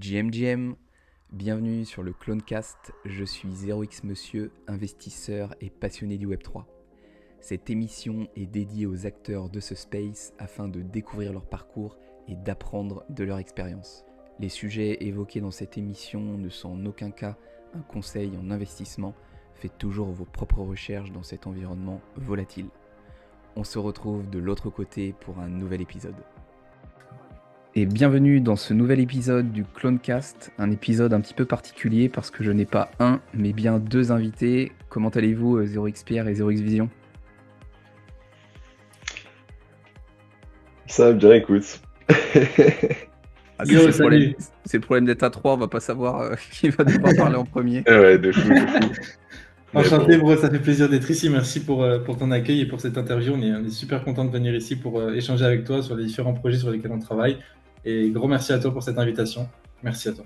GMGM, bienvenue sur le Clonecast, je suis 0x Monsieur, investisseur et passionné du Web3. Cette émission est dédiée aux acteurs de ce space afin de découvrir leur parcours et d'apprendre de leur expérience. Les sujets évoqués dans cette émission ne sont en aucun cas un conseil en investissement, faites toujours vos propres recherches dans cet environnement volatile. On se retrouve de l'autre côté pour un nouvel épisode. Et bienvenue dans ce nouvel épisode du Clonecast, un épisode un petit peu particulier parce que je n'ai pas un, mais bien deux invités. Comment allez-vous, 0xPierre et 0xVision ? Ça va bien, écoute. Ah, Yo, salut. c'est le problème d'être à 3, on va pas savoir qui va devoir parler en premier. Ouais, de fou, de fou. Mais Enchanté, bon, bro, ça fait plaisir d'être ici. Merci pour ton accueil et pour cette interview. On est super content de venir ici pour échanger avec toi sur les différents projets sur lesquels on travaille. Et gros merci à toi pour cette invitation. Merci à toi.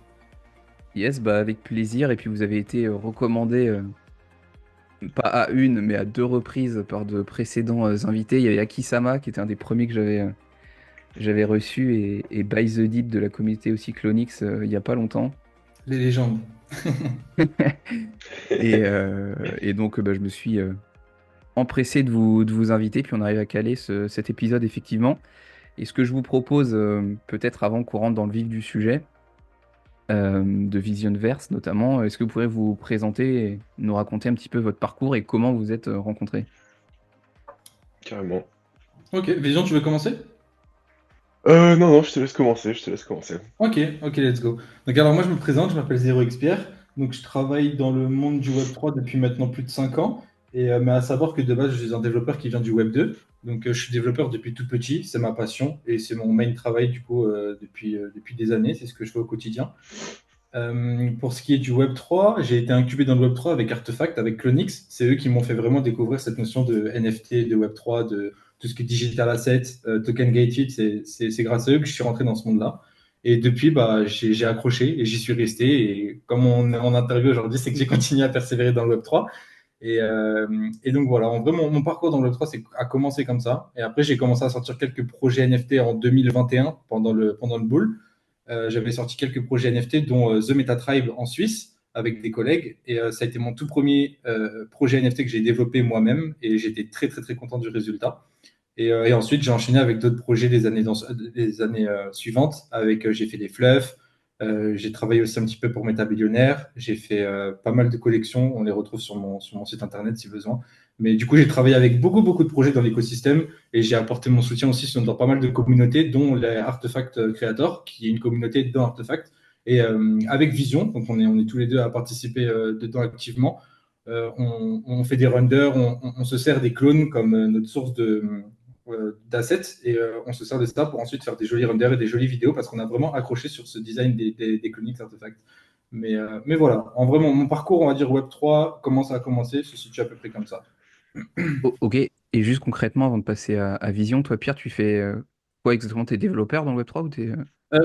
Yes, bah avec plaisir. Et puis vous avez été recommandé, pas à une, mais à deux reprises par de précédents invités. Il y avait Akisama qui était un des premiers que j'avais reçu et By the Deep de la communauté aussi Clonix il y a pas longtemps. Les légendes. Et donc bah, je me suis empressé de vous inviter, puis on arrive à caler cet épisode effectivement. Et ce que je vous propose, peut-être avant qu'on rentre dans le vif du sujet, de Visionverse notamment, est-ce que vous pourrez vous présenter et nous raconter un petit peu votre parcours et comment vous êtes rencontrés? carrément. Ok, Vision, tu veux commencer? Non, non, je te laisse commencer, je te laisse commencer. Ok, let's go. Donc alors moi je me présente, je m'appelle Zero Expert. Donc je travaille dans le monde du Web3 depuis maintenant plus de 5 ans. Mais à savoir que de base je suis un développeur qui vient du Web2. Donc je suis développeur depuis tout petit, c'est ma passion et c'est mon main travail du coup depuis des années, c'est ce que je fais au quotidien. Pour ce qui est du Web3, j'ai été incubé dans le Web3 avec Artefact, avec Clonix. C'est eux qui m'ont fait vraiment découvrir cette notion de NFT, de Web3, de tout ce qui est digital asset, token gated. C'est grâce à eux que je suis rentré dans ce monde-là. Et depuis, bah, j'ai accroché et j'y suis resté. Et comme on interview aujourd'hui, c'est que j'ai continué à persévérer dans le Web3. Et donc voilà, en vrai, mon parcours dans le Web3 a commencé comme ça. Et après, j'ai commencé à sortir quelques projets NFT en 2021 pendant le bull. J'avais sorti quelques projets NFT, dont The Meta Tribe en Suisse, avec des collègues. Et ça a été mon tout premier projet NFT que j'ai développé moi-même. Et j'étais très, très, très content du résultat. Et ensuite, j'ai enchaîné avec d'autres projets des années suivantes. J'ai fait des fluffs. J'ai travaillé aussi un petit peu pour Meta Billionnaire. J'ai fait pas mal de collections. On les retrouve sur mon site internet si besoin. Mais du coup, j'ai travaillé avec beaucoup, beaucoup de projets dans l'écosystème et j'ai apporté mon soutien aussi dans pas mal de communautés, dont les Artefact Creator, qui est une communauté dans Artefact. Et avec Vision, donc on est tous les deux à participer dedans activement. On fait des renders, on se sert des clones comme notre source d'assets et on se sert de ça pour ensuite faire des jolis renders et des jolies vidéos parce qu'on a vraiment accroché sur ce design des cloniques artefacts. Mais voilà, en vrai, mon parcours, on va dire Web3, comment ça a commencé, se situe à peu près comme ça. Ok, et juste concrètement, avant de passer à Vision, toi Pierre, tu fais quoi exactement? T'es développeur dans le Web3 ou t'es...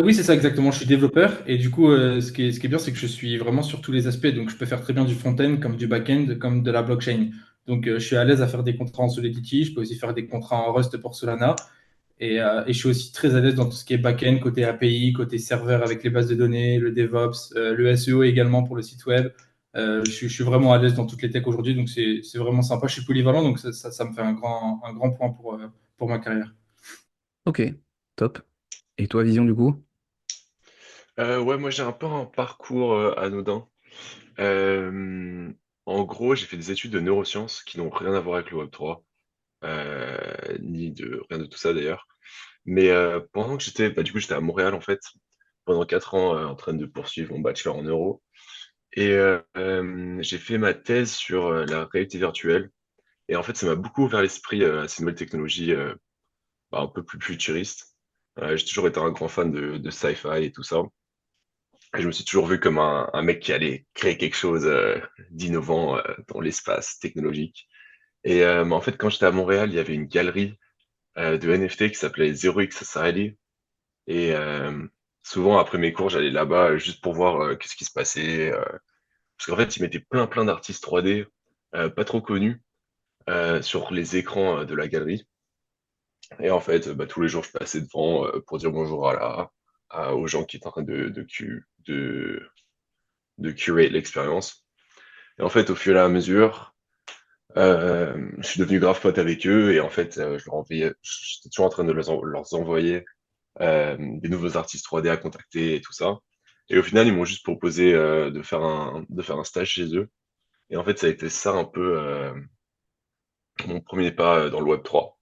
Oui, c'est ça exactement. Je suis développeur et du coup, ce qui est bien, c'est que je suis vraiment sur tous les aspects. Donc, je peux faire très bien du front-end, comme du back-end, comme de la blockchain. Donc, je suis à l'aise à faire des contrats en Solidity. Je peux aussi faire des contrats en Rust pour Solana. Et je suis aussi très à l'aise dans tout ce qui est back-end, côté API, côté serveur avec les bases de données, le DevOps, le SEO également pour le site web. Je suis vraiment à l'aise dans toutes les techs aujourd'hui. Donc, c'est vraiment sympa. Je suis polyvalent. Donc, ça me fait un grand point pour ma carrière. Ok, top. Et toi, Vision, du coup? Ouais, moi j'ai un peu un parcours anodin. Euh, En gros, j'ai fait des études de neurosciences qui n'ont rien à voir avec le Web3, ni de rien de tout ça d'ailleurs. Mais pendant que j'étais, bah, du coup, j'étais à Montréal en fait, pendant 4 ans en train de poursuivre mon bachelor en neuro. Et j'ai fait ma thèse sur la réalité virtuelle. Et en fait, ça m'a beaucoup ouvert l'esprit à ces nouvelles technologies bah, un peu plus futuristes. J'ai toujours été un grand fan de sci-fi et tout ça. Et je me suis toujours vu comme un mec qui allait créer quelque chose d'innovant dans l'espace technologique. Et en fait, quand j'étais à Montréal, il y avait une galerie de NFT qui s'appelait Zero X Society. Et souvent, après mes cours, j'allais là-bas juste pour voir qu'est-ce qui se passait. Parce qu'en fait, ils mettaient plein plein d'artistes 3D pas trop connus sur les écrans de la galerie. Et en fait, bah, tous les jours, je passais devant pour dire bonjour à aux gens qui étaient en train de curate l'expérience. Et en fait, au fur et à mesure, je suis devenu grave pote avec eux et en fait, j'étais toujours en train de leur envoyer des nouveaux artistes 3D à contacter et tout ça. Et au final, ils m'ont juste proposé de faire un stage chez eux. Et en fait, ça a été ça un peu mon premier pas dans le Web3.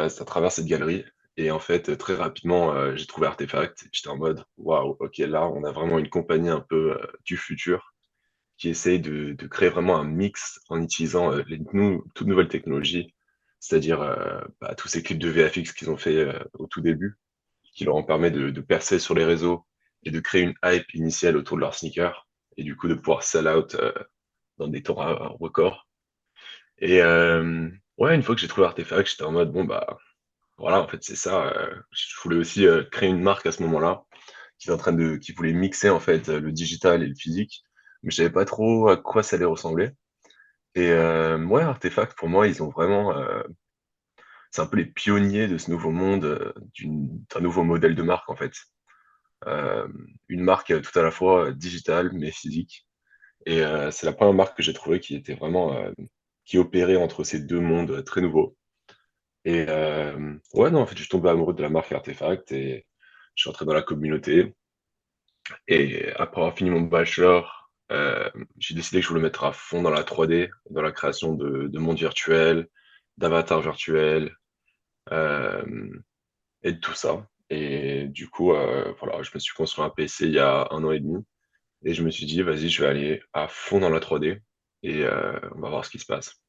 C'est à travers cette galerie. Et en fait, très rapidement, j'ai trouvé Artefact. J'étais en mode, waouh, ok, là, on a vraiment une compagnie un peu du futur qui essaye de créer vraiment un mix en utilisant toutes nouvelles technologies, c'est-à-dire tous ces clips de VFX qu'ils ont fait au tout début, qui leur ont permis de percer sur les réseaux et de créer une hype initiale autour de leurs sneakers, et du coup de pouvoir sell out dans des temps records. Et ouais, une fois que j'ai trouvé Artefact, j'étais en mode, bon, bah voilà, en fait, c'est ça. Je voulais aussi créer une marque à ce moment-là qui voulait mixer en fait le digital et le physique, mais je savais pas trop à quoi ça allait ressembler. Et ouais, Artefact, pour moi, ils ont vraiment, c'est un peu les pionniers de ce nouveau monde, d'un nouveau modèle de marque en fait. Euh, une marque tout à la fois digitale mais physique. Et c'est la première marque que j'ai trouvée qui était vraiment, qui opérait entre ces deux mondes très nouveaux. Et ouais, non, en fait, je suis tombé amoureux de la marque Artefact et je suis entré dans la communauté. Et après avoir fini mon bachelor, j'ai décidé que je voulais mettre à fond dans la 3D, dans la création de mondes virtuels, d'avatars virtuels, euh, et de tout ça. Et du coup, voilà, je me suis construit un PC il y a 1 an et demi, et je me suis dit, vas-y, je vais aller à fond dans la 3D, et on va voir ce qui se passe.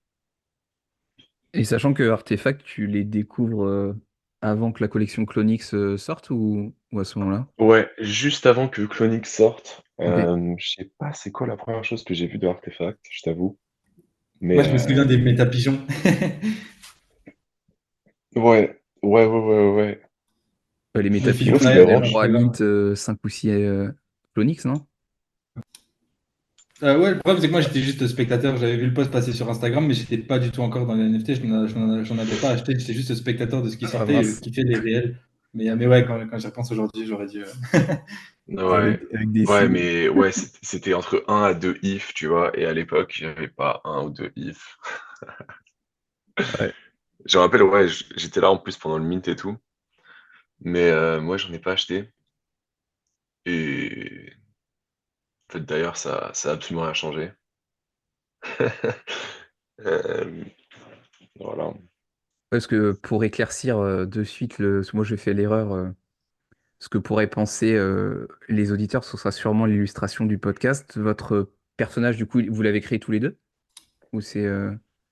Et sachant que Artefact, tu les découvres avant que la collection Clonix sorte ou à ce moment-là? Ouais, juste avant que Clonix sorte, Ok. je sais pas c'est quoi la première chose que j'ai vue de Artefact, je t'avoue. Mais Moi, je me souviens des métapigeons. ouais, ouais, ouais, ouais, ouais. Les Les Mais moi, métapigeons, ce qui ils filtrages, les devaient m'arrange, avoir marqueurs. mint 5 ou 6 Clonix, non? Ouais, le problème, c'est que moi, j'étais juste spectateur. J'avais vu le post passer sur Instagram, mais j'étais pas du tout encore dans les NFT. J'en avais pas acheté. J'étais juste spectateur de ce qui Ah sortait et mince. qui fait les réels. Mais ouais, quand j'y repense aujourd'hui, j'aurais dû. ouais, Avec des ouais, signes. mais ouais, c'était entre un à 2 if, tu vois, et à l'époque, j'avais pas un ou 2 if. Ouais. Je me rappelle, ouais, j'étais là en plus pendant le mint et tout, mais moi, j'en ai pas acheté. Et en fait, d'ailleurs, ça a absolument rien changé. Euh, voilà. Parce que pour éclaircir de suite, parce que moi j'ai fait l'erreur, ce que pourraient penser les auditeurs, ce sera sûrement l'illustration du podcast. Votre personnage, du coup, vous l'avez créé tous les deux? Ou c'est...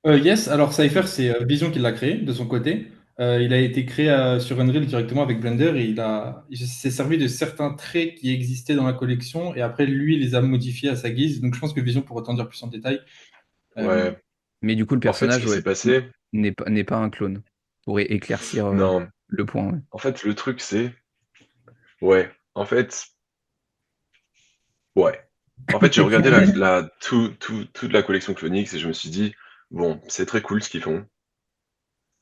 Yes, alors Cypher, c'est Vision qui l'a créé de son côté. Il a été créé sur Unreal directement avec Blender et il s'est servi de certains traits qui existaient dans la collection et après lui il les a modifiés à sa guise. Donc je pense que Vision pourra t'en dire plus en détail. Euh, Ouais. Mais du coup, le En fait, ce personnage, qui s'est ouais, passé, n'est pas un clone. Pour éclaircir non. le point, ouais. En fait, le truc, c'est, ouais. En fait, ouais. En fait, j'ai regardé toute la collection Clonix et je me suis dit, bon, c'est très cool ce qu'ils font,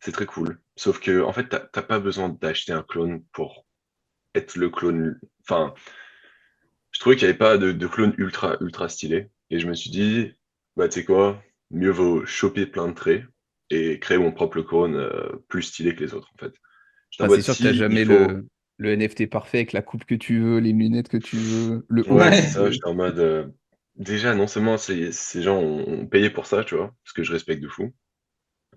c'est très cool. Sauf que, en fait, t'as pas besoin d'acheter un clone pour être le clone. Enfin, je trouvais qu'il n'y avait pas de clone ultra stylé. Et je me suis dit, bah, tu sais quoi, mieux vaut choper plein de traits et créer mon propre clone plus stylé que les autres, en fait. J'étais en Enfin, c'est mode, sûr que t'as si il jamais faut. le NFT parfait avec la coupe que tu veux, les lunettes que tu veux, le haut que Ouais, tu c'est Ouais. ça, veux. j'étais en mode. Déjà, non seulement ces gens ont payé pour ça, tu vois, ce que je respecte de fou.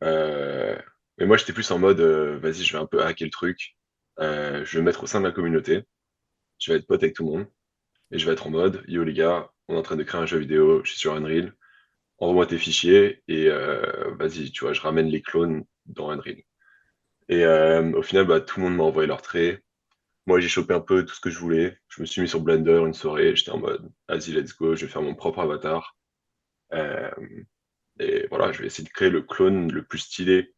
Euh, mais moi, j'étais plus en mode, vas-y, je vais un peu hacker le truc. Je vais me mettre au sein de la communauté. Je vais être pote avec tout le monde. Et je vais être en mode, yo les gars, on est en train de créer un jeu vidéo, je suis sur Unreal. Envoie-moi tes fichiers et vas-y, tu vois, je ramène les clones dans Unreal. Et au final, bah, tout le monde m'a envoyé leurs traits. Moi, j'ai chopé un peu tout ce que je voulais. Je me suis mis sur Blender une soirée. J'étais en mode, vas-y, let's go, je vais faire mon propre avatar. Euh, et voilà, je vais essayer de créer le clone le plus stylé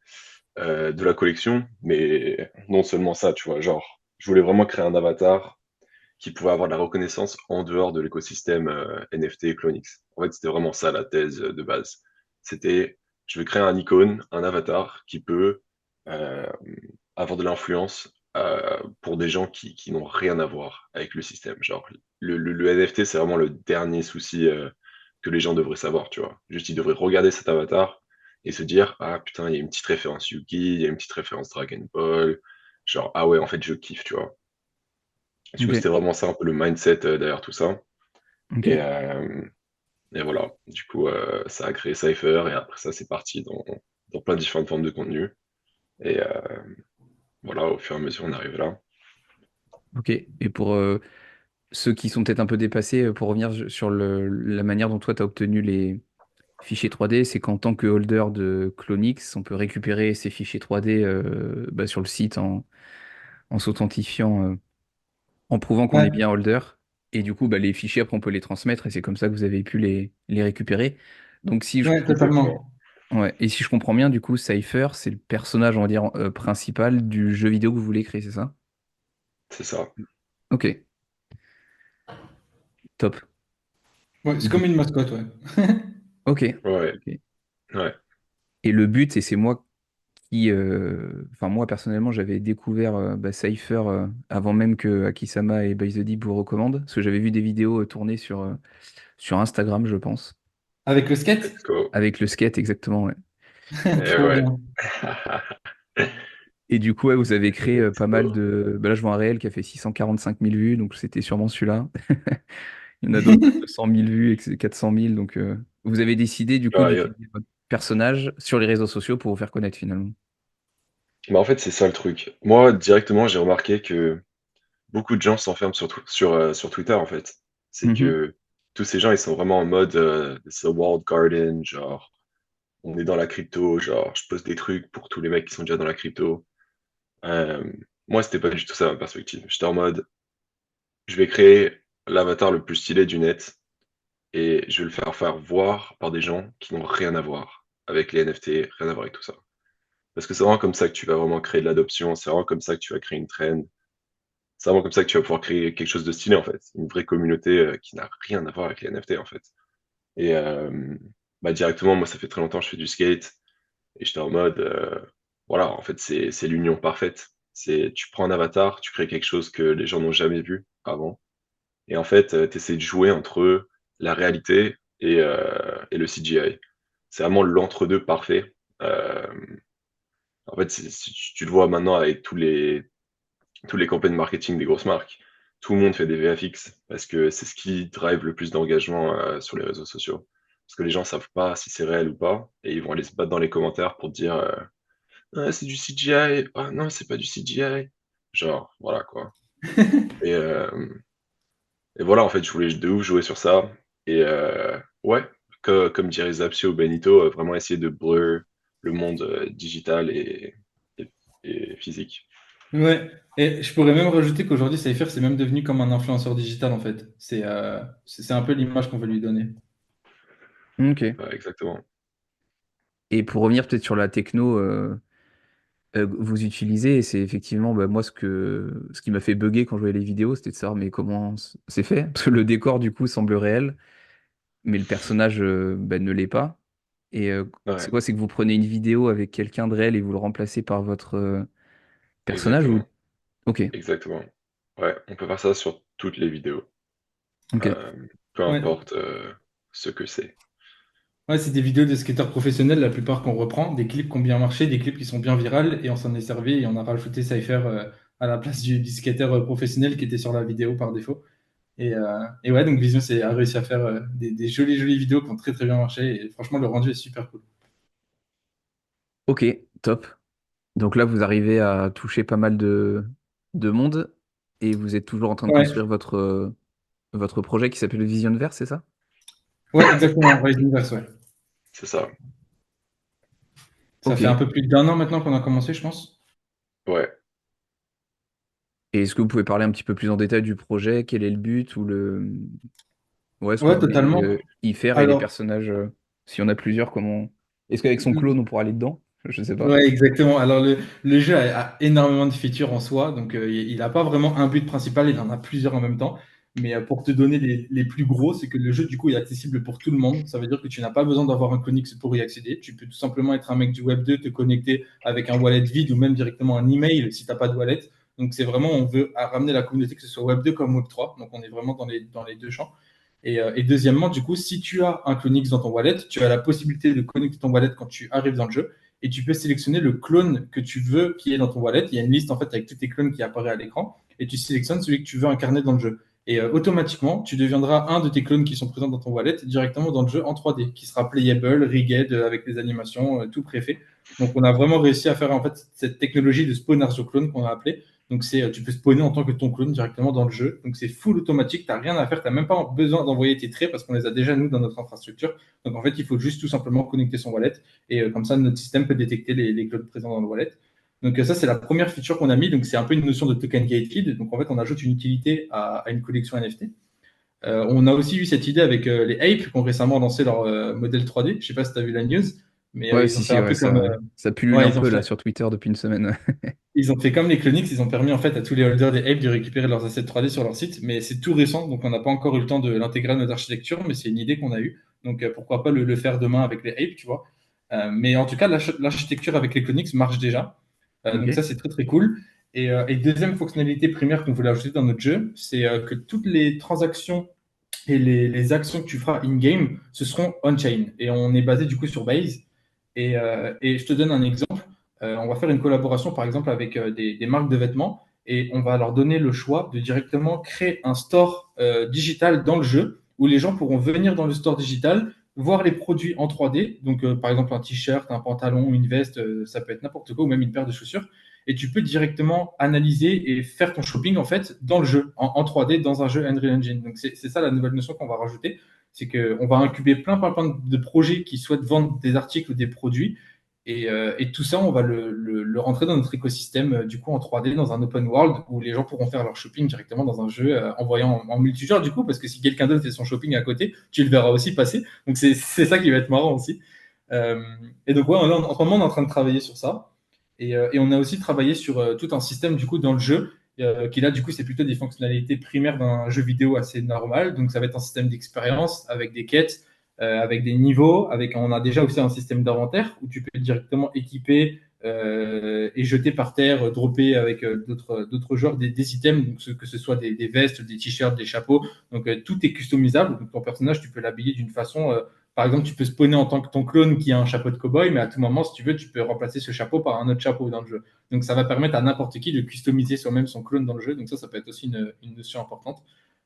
de la collection. Mais non seulement ça, tu vois, genre, je voulais vraiment créer un avatar qui pouvait avoir de la reconnaissance en dehors de l'écosystème NFT et Clonix. En fait, c'était vraiment ça la thèse de base. C'était, je vais créer un icône, un avatar qui peut euh, avoir de l'influence pour des gens qui n'ont rien à voir avec le système. Genre, le NFT, c'est vraiment le dernier souci que les gens devraient savoir, tu vois. Juste, ils devraient regarder cet avatar et se dire, ah putain, il y a une petite référence Yugi, il y a une petite référence Dragon Ball. Genre, ah ouais, en fait, je kiffe, tu vois. Tu vois, Ok, c'était vraiment ça un peu le mindset derrière tout ça. Et, ok, euh, et voilà, du coup, ça a créé Cypher et après ça, c'est parti dans plein de différentes formes de contenu. Et voilà, au fur et à mesure, on arrive là. ok. Et pour ceux qui sont peut-être un peu dépassés, pour revenir sur la manière dont toi tu as obtenu les fichiers 3D, c'est qu'en tant que holder de Clonix, on peut récupérer ces fichiers 3D bah, sur le site en s'authentifiant, en prouvant qu'on est Ouais, bien holder. Et du coup, bah, les fichiers, après, on peut les transmettre et c'est comme ça que vous avez pu les récupérer. Donc, si je ouais, Exactement, totalement. Ouais. Et si je comprends bien, du coup, Cypher, c'est le personnage, on va dire, principal du jeu vidéo que vous voulez créer, c'est ça? c'est ça. Ok, top. Ouais, Et c'est du comme une mascotte, ouais. Ok. Ouais, Ok. ouais, Et le but, et c'est moi qui, enfin moi personnellement, j'avais découvert bah, Cypher avant même que Akisama et By the Deep vous recommandent, parce que j'avais vu des vidéos tournées sur Instagram, je pense, Avec le skate? let's go. avec le skate exactement, ouais. Et Trop ouais. bien. Et du coup, ouais, vous avez créé Let's pas mal go. de. Bah là, je vois un réel qui a fait 645 000 vues, donc c'était sûrement celui-là. Il y en a d'autres à 200 000 vues et 400 000. Donc, vous avez décidé du coup Ouais, d'utiliser votre personnage sur les réseaux sociaux pour vous faire connaître finalement. bah, en fait, c'est ça le truc. Moi, directement, j'ai remarqué que beaucoup de gens s'enferment sur Twitter, en fait. C'est Mhm. que tous ces gens, ils sont vraiment en mode c'est a walled garden, genre, on est dans la crypto, genre, je poste des trucs pour tous les mecs qui sont déjà dans la crypto. Euh, Moi, c'était pas du tout ça ma perspective. J'étais en mode, je vais créer l'avatar le plus stylé du net et je vais le faire voir par des gens qui n'ont rien à voir avec les NFT, rien à voir avec tout ça. Parce que c'est vraiment comme ça que tu vas vraiment créer de l'adoption, c'est vraiment comme ça que tu vas créer une trend, c'est vraiment comme ça que tu vas pouvoir créer quelque chose de stylé en fait, une vraie communauté qui n'a rien à voir avec les NFT en fait. Et bah directement, moi ça fait très longtemps que je fais du skate et j'étais en mode, voilà, en fait c'est l'union parfaite. C'est tu prends un avatar, tu crées quelque chose que les gens n'ont jamais vu avant, et en fait tu essaies de jouer entre la réalité et le CGI. C'est vraiment l'entre-deux parfait. Euh, En fait, tu le vois maintenant avec tous les campagnes marketing des grosses marques. Tout le monde fait des VFX parce que c'est ce qui drive le plus d'engagement sur les réseaux sociaux. Parce que les gens savent pas si c'est réel ou pas et ils vont aller se battre dans les commentaires pour dire ah, c'est du CGI, ah non, c'est pas du CGI. Genre, voilà quoi. Et, euh, et voilà, en fait, je voulais de ouf jouer sur ça. Et ouais, comme dirait Zapsio ou Benito, vraiment essayer de blur le monde digital et, et physique. Ouais. Et je pourrais même rajouter qu'aujourd'hui, Cypher, c'est même devenu comme un influenceur digital, en fait. C'est un peu l'image qu'on veut lui donner. Ok. Exactement. Et pour revenir peut-être sur la techno que vous utilisez, et c'est effectivement bah, moi ce qui m'a fait bugger quand je voyais les vidéos, c'était de savoir mais comment c'est fait? Parce que le décor du coup semble réel, mais le personnage bah, ne l'est pas. Et c'est Ouais, quoi? C'est que vous prenez une vidéo avec quelqu'un de réel et vous le remplacez par votre personnage ou... exactement. Ok, Exactement. Ouais, on peut faire ça sur toutes les vidéos. ok, euh, Peu Ouais. importe ce que c'est. Ouais, c'est des vidéos de skateurs professionnels, la plupart qu'on reprend, des clips qui ont bien marché, des clips qui sont bien virales, et on s'en est servi et on a rajouté Cypher à la place du skateur professionnel qui était sur la vidéo par défaut. Et ouais, donc Vision a réussi à faire des jolies, jolies vidéos qui ont très, très bien marché, et franchement, le rendu est super cool. ok, top. Donc là, vous arrivez à toucher pas mal de monde et vous êtes toujours en train de Ouais, construire votre projet qui s'appelle Visionverse, c'est ça? ouais, exactement, Rise Universe, ouais. C'est ça. Ça Ok. fait un peu plus d'un an maintenant qu'on a commencé, je pense. Ouais. Et est-ce que vous pouvez parler un petit peu plus en détail du projet? Quel est le but ou le... Ouais, ce que Ouais, vous voulez totalement. y faire et les Alors, personnages, s'il y en a plusieurs, comment... Est-ce qu'avec son clone, on pourra aller dedans? Je sais pas. ouais, exactement. Alors, le jeu a énormément de features en soi, donc il n'a pas vraiment un but principal, il en a plusieurs en même temps. Mais pour te donner les plus gros, c'est que le jeu, du coup, est accessible pour tout le monde. Ça veut dire que tu n'as pas besoin d'avoir un Connix pour y accéder. Tu peux tout simplement être un mec du Web 2, te connecter avec un wallet vide ou même directement un email si tu n'as pas de wallet. Donc c'est vraiment, on veut ramener la communauté, que ce soit Web 2 comme Web 3. Donc on est vraiment dans les deux champs. Et deuxièmement, du coup, si tu as un Clonix dans ton wallet, tu as la possibilité de connecter ton wallet quand tu arrives dans le jeu et tu peux sélectionner le clone que tu veux qui est dans ton wallet. Il y a une liste en fait avec tous tes clones qui apparaît à l'écran et tu sélectionnes celui que tu veux incarner dans le jeu. Et automatiquement, tu deviendras un de tes clones qui sont présents dans ton wallet directement dans le jeu en 3D, qui sera playable, rigged, avec les animations, tout préfet. Donc on a vraiment réussi à faire en fait cette technologie de spawn as your clone qu'on a appelé. Donc tu peux spawner en tant que ton clone directement dans le jeu. Donc c'est full automatique, tu n'as rien à faire, tu n'as même pas besoin d'envoyer tes traits parce qu'on les a déjà nous dans notre infrastructure. Donc en fait, il faut juste tout simplement connecter son wallet et comme ça notre système peut détecter les clones présents dans le wallet. Donc ça c'est la première feature qu'on a mis. Donc c'est un peu une notion de token gated. Donc en fait on ajoute une utilité à une collection NFT. On a aussi eu cette idée avec les Ape qui ont récemment lancé leur modèle 3D. Je ne sais pas si tu as vu la news, mais Ouais, ils ont si, fait si, un ouais, peu comme ça pullule ouais, un peu là sur Twitter depuis une semaine. ils ont fait comme les Clonix, ils ont permis en fait à tous les holders des Ape de récupérer leurs assets 3D sur leur site, mais c'est tout récent, donc on n'a pas encore eu le temps de l'intégrer à notre architecture, mais c'est une idée qu'on a eue. Donc pourquoi pas le faire demain avec les Ape, tu vois. Mais en tout cas, l'architecture avec les Clonix marche déjà. Donc ça, Ok. c'est très très cool. Et deuxième fonctionnalité primaire qu'on voulait ajouter dans notre jeu, c'est que toutes les transactions et les actions que tu feras in-game, ce seront on-chain. Et on est basé du coup sur Base. Et je te donne un exemple. On va faire une collaboration par exemple avec des marques de vêtements et on va leur donner le choix de directement créer un store digital dans le jeu où les gens pourront venir dans le store digital, voir les produits en 3D. Donc par exemple un t-shirt, un pantalon, une veste, ça peut être n'importe quoi ou même une paire de chaussures. Et tu peux directement analyser et faire ton shopping en fait dans le jeu, en 3D, dans un jeu Unreal Engine. Donc c'est ça la nouvelle notion qu'on va rajouter, c'est qu'on va incuber plein de projets qui souhaitent vendre des articles ou des produits. Et tout ça, on va le rentrer dans notre écosystème, du coup, en 3D, dans un open world, où les gens pourront faire leur shopping directement dans un jeu, en voyant en multijoueur, du coup, parce que si quelqu'un d'autre fait son shopping à côté, tu le verras aussi passer. Donc, c'est ça qui va être marrant aussi. Euh, et donc, ouais, là, en ce moment, on est en train de travailler sur ça. Et on a aussi travaillé sur tout un système, du coup, dans le jeu, qui là, du coup, c'est plutôt des fonctionnalités primaires d'un jeu vidéo assez normal. Donc, ça va être un système d'expérience avec des quêtes, avec des niveaux, on a déjà aussi un système d'inventaire où tu peux directement équiper et jeter par terre, dropper avec d'autres joueurs des items, donc que ce soit des vestes, des t-shirts, des chapeaux. Donc tout est customisable. Donc ton personnage, tu peux l'habiller d'une façon. Par exemple, tu peux spawner en tant que ton clone qui a un chapeau de cowboy, mais à tout moment, si tu veux, tu peux remplacer ce chapeau par un autre chapeau dans le jeu. Donc ça va permettre à n'importe qui de customiser soi-même son clone dans le jeu. Donc ça peut être aussi une notion importante.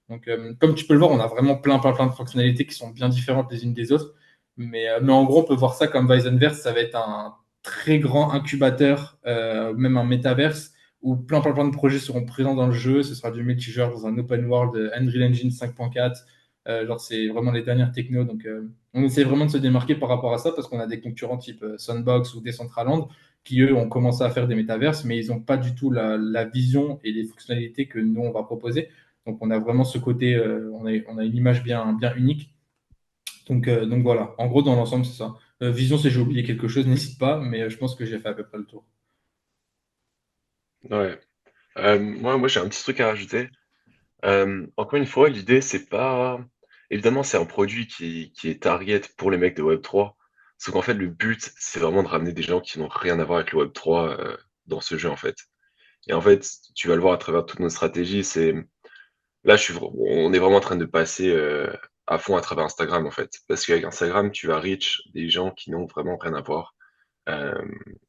Donc, comme tu peux le voir, on a vraiment plein de fonctionnalités qui sont bien différentes les unes des autres. Mais en gros, on peut voir ça comme Weizenverse, ça va être un très grand incubateur, même un métaverse, où plein de projets seront présents dans le jeu. Ce sera du multijoueur dans un open world Unreal Engine 5.4. Genre, c'est vraiment les dernières techno. Donc, on essaie vraiment de se démarquer par rapport à ça parce qu'on a des concurrents type Sandbox ou Decentraland qui, eux, ont commencé à faire des métaverses, mais ils n'ont pas du tout la vision et les fonctionnalités que nous, on va proposer. Donc on a vraiment ce côté, on a une image bien unique. Donc voilà, en gros dans l'ensemble c'est ça. Vision, si j'ai oublié quelque chose, n'hésite pas, mais je pense que j'ai fait à peu près le tour. Ouais. Moi j'ai un petit truc à rajouter. Encore une fois, l'idée, c'est pas. Évidemment, c'est un produit qui est target pour les mecs de Web3. Sauf qu'en fait, le but, c'est vraiment de ramener des gens qui n'ont rien à voir avec le Web3 dans ce jeu, en fait. Et en fait, tu vas le voir à travers toutes nos stratégies. Là, on est vraiment en train de passer à fond à travers Instagram, en fait. Parce qu'avec Instagram, tu vas reach des gens qui n'ont vraiment rien à voir euh,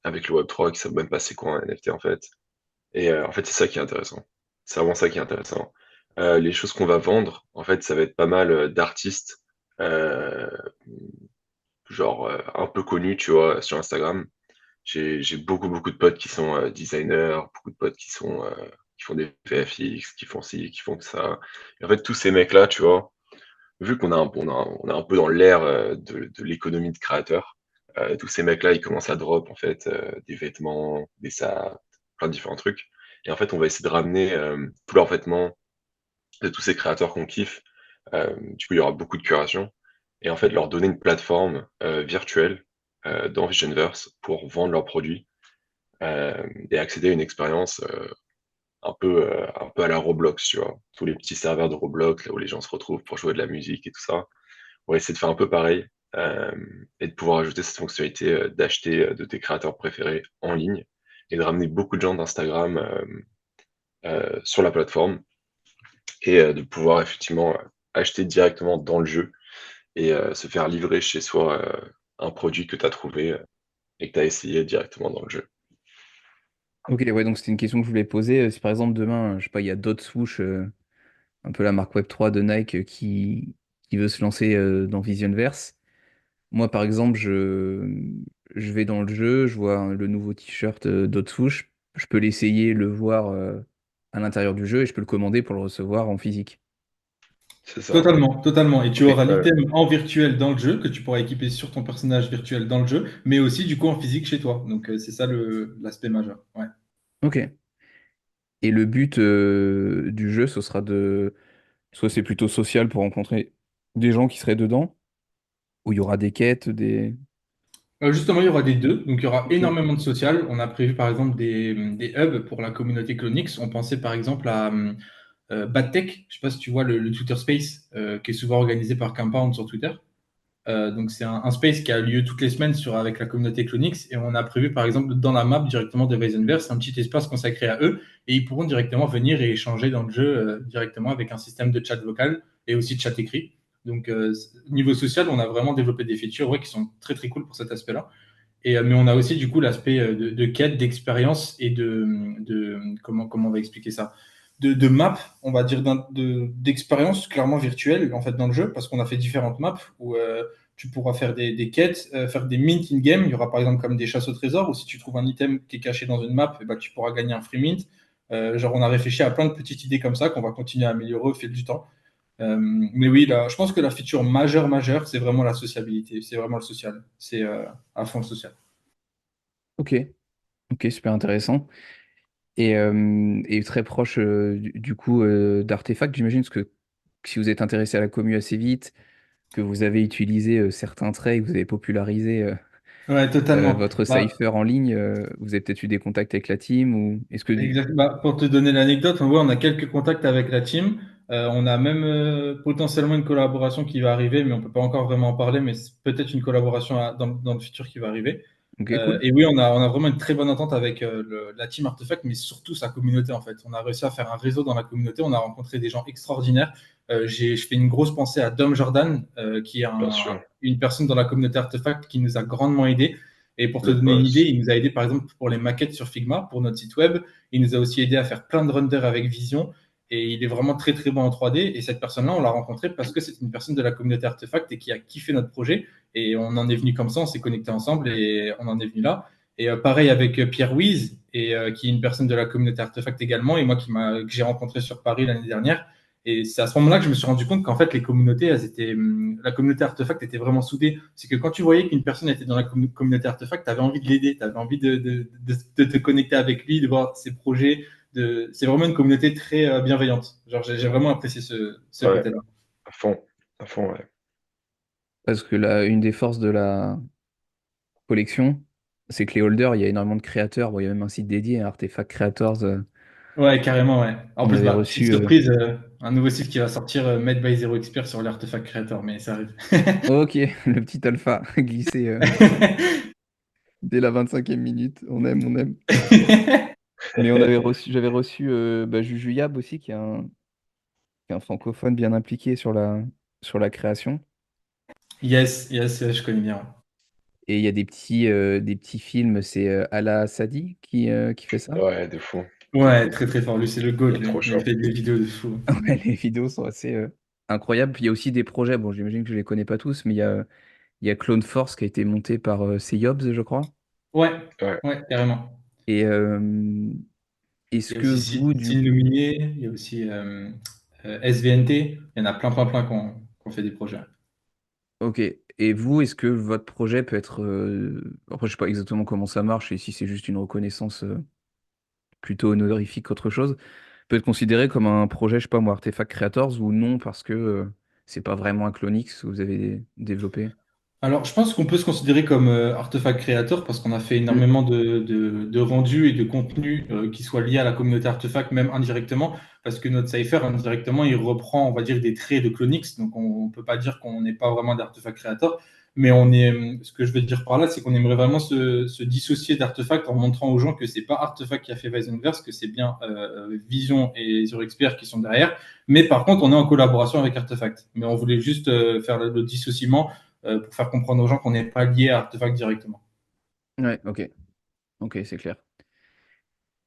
avec le Web3, qui savent même pas c'est quoi un NFT, en fait. Et en fait, c'est ça qui est intéressant. C'est vraiment ça qui est intéressant. Les choses qu'on va vendre, en fait, ça va être pas mal d'artistes, euh, genre un peu connus, tu vois, sur Instagram. J'ai beaucoup de potes qui sont designers, beaucoup de potes qui font des VFX, qui font ci, qui font que ça. Et en fait, tous ces mecs-là, tu vois, vu on est un peu dans l'ère de l'économie de créateurs, tous ces mecs-là, ils commencent à drop, en fait, des vêtements, des sacs, plein de différents trucs. Et en fait, on va essayer de ramener tous leurs vêtements de tous ces créateurs qu'on kiffe. Du coup, il y aura beaucoup de curation. Et en fait, leur donner une plateforme virtuelle dans Visionverse pour vendre leurs produits et accéder à une expérience un peu à la Roblox, tu vois. Tous les petits serveurs de Roblox, là où les gens se retrouvent pour jouer de la musique et tout ça. On va essayer de faire un peu pareil et de pouvoir ajouter cette fonctionnalité d'acheter de tes créateurs préférés en ligne et de ramener beaucoup de gens d'Instagram sur la plateforme et de pouvoir effectivement acheter directement dans le jeu et se faire livrer chez soi un produit que tu as trouvé et que tu as essayé directement dans le jeu. Ok, ouais, donc c'était une question que je voulais poser. Si par exemple demain, je sais pas, il y a d'autres swoosh, un peu la marque Web3 de Nike qui veut se lancer dans Visionverse. Moi, par exemple, je vais dans le jeu, je vois le nouveau t-shirt d'Hot Swoosh, je peux l'essayer, le voir à l'intérieur du jeu et je peux le commander pour le recevoir en physique. C'est ça. Totalement, totalement. Et tu Ok, auras Ouais. l'item en virtuel dans le jeu que tu pourras équiper sur ton personnage virtuel dans le jeu, mais aussi du coup en physique chez toi. Donc c'est ça l'aspect majeur. Ouais. ok. Et le but du jeu, ce sera de... Soit c'est plutôt social pour rencontrer des gens qui seraient dedans, ou il y aura des quêtes, des... Justement, il y aura des deux. Donc il y aura Ok, énormément de social. On a prévu par exemple des hubs pour la communauté Clonix. On pensait par exemple à BadTech. Je ne sais pas si tu vois le Twitter Space qui est souvent organisé par Compound sur Twitter. Donc c'est un space qui a lieu toutes les semaines avec la communauté Clonix et on a prévu par exemple dans la map directement de Weizenverse un petit espace consacré à eux et ils pourront directement venir et échanger dans le jeu directement avec un système de chat vocal et aussi de chat écrit. Donc niveau social, on a vraiment développé des features ouais, qui sont très très cool pour cet aspect-là. Mais on a aussi du coup l'aspect de quête, d'expérience et comment on va expliquer ça de map, on va dire d'expérience clairement virtuelle en fait dans le jeu parce qu'on a fait différentes maps où tu pourras faire des quêtes, faire des mints in-game. Il y aura par exemple comme des chasses au trésor ou si tu trouves un item qui est caché dans une map, bah, tu pourras gagner un free mint. Genre on a réfléchi à plein de petites idées comme ça qu'on va continuer à améliorer au fil du temps. Mais oui, là, je pense que la feature majeure, c'est vraiment la sociabilité, c'est vraiment le social, c'est à fond le social. ok, ok, super intéressant. Et très proche du coup d'Artefact, j'imagine, parce que si vous êtes intéressé à la commu assez vite, que vous avez utilisé certains traits, que vous avez popularisé Ouais, totalement. votre Bah, cipher en ligne, vous avez peut-être eu des contacts avec la team ou est-ce que exact. Bah, pour te donner l'anecdote, on a quelques contacts avec la team. On a même potentiellement une collaboration qui va arriver, mais on peut pas encore vraiment en parler, mais c'est peut-être une collaboration dans le futur qui va arriver. ok, cool. Et oui, on a vraiment une très bonne entente avec la team Artefact, mais surtout sa communauté en fait. On a réussi à faire un réseau dans la communauté, on a rencontré des gens extraordinaires. Je fais une grosse pensée à Dom Jordan, qui est Bien sûr. une personne dans la communauté Artefact qui nous a grandement aidés. Et pour te Le donner une idée, boss. il nous a aidé par exemple pour les maquettes sur Figma, pour notre site web. Il nous a aussi aidé à faire plein de renders avec Vision. Et il est vraiment très très bon en 3D. Et cette personne-là, on l'a rencontré parce que c'est une personne de la communauté Artefact et qui a kiffé notre projet. Et on en est venu comme ça, on s'est connecté ensemble et on en est venu là. Et pareil avec Pierre Wies, qui est une personne de la communauté Artefact également, et moi que j'ai rencontré sur Paris l'année dernière. Et c'est à ce moment-là que je me suis rendu compte qu'en fait, la communauté Artefact était vraiment soudée. C'est que quand tu voyais qu'une personne était dans la communauté Artefact, tu avais envie de l'aider, tu avais envie de te connecter avec lui, de voir ses projets. C'est vraiment une communauté très bienveillante. Genre, j'ai vraiment apprécié ce Ouais, côté-là. à fond. À fond, ouais. Parce que là, une des forces de la collection, c'est que les holders, il y a énormément de créateurs. Bon, il y a même un site dédié, Artefact Creators. Ouais, carrément, ouais. En On plus, avait bah, petite reçu. surprise, un nouveau site qui va sortir, Made by Zero Expert sur l'Artefact Creator, mais ça arrive. Ok, le petit alpha glissé dès la 25e minute. On aime, on aime. Mais j'avais reçu Juju Yab aussi, qui est un francophone bien impliqué sur la création. Yes, yes, yes, je connais bien. Et il y a des petits films, c'est Ala Sadi qui fait ça. Ouais, de fou. De Ouais, fou. très très fort. Lui, c'est le GOAT, Il est lui. trop Il chaud. fait des vidéos de fou. Ouais, les vidéos sont assez incroyables. Puis il y a aussi des projets, bon, j'imagine que je les connais pas tous, mais il y a Clone Force qui a été monté par Seyobs, je crois. Ouais, Ouais. ouais, carrément. Et est-ce Il y a que aussi vous, du Sin Luminé, il y a aussi SVNT. Il y en a plein, plein, plein qui ont fait des projets. Ok. Et vous, est-ce que votre projet peut être... Après, je sais pas exactement comment ça marche et si c'est juste une reconnaissance plutôt honorifique qu'autre chose, peut être considéré comme un projet, je sais pas moi, Artefact Creators ou non parce que c'est pas vraiment un Clonix que vous avez développé. Alors, je pense qu'on peut se considérer comme artefact créateur parce qu'on a fait Hmm. énormément de rendus et de contenus qui soient liés à la communauté artefact, même indirectement, parce que notre cipher, indirectement, il reprend, on va dire, des traits de Clonix. Donc, on ne peut pas dire qu'on n'est pas vraiment d'artefact créateur. Mais ce que je veux dire par là, c'est qu'on aimerait vraiment se dissocier d'Artefact en montrant aux gens que c'est pas Artefact qui a fait Weizenverse, que c'est bien Vision et Zero Expert qui sont derrière. Mais par contre, on est en collaboration avec Artefact. Mais on voulait juste faire le dissociement pour faire comprendre aux gens qu'on n'est pas lié à Artefact directement. Ouais, ok. Ok, c'est clair.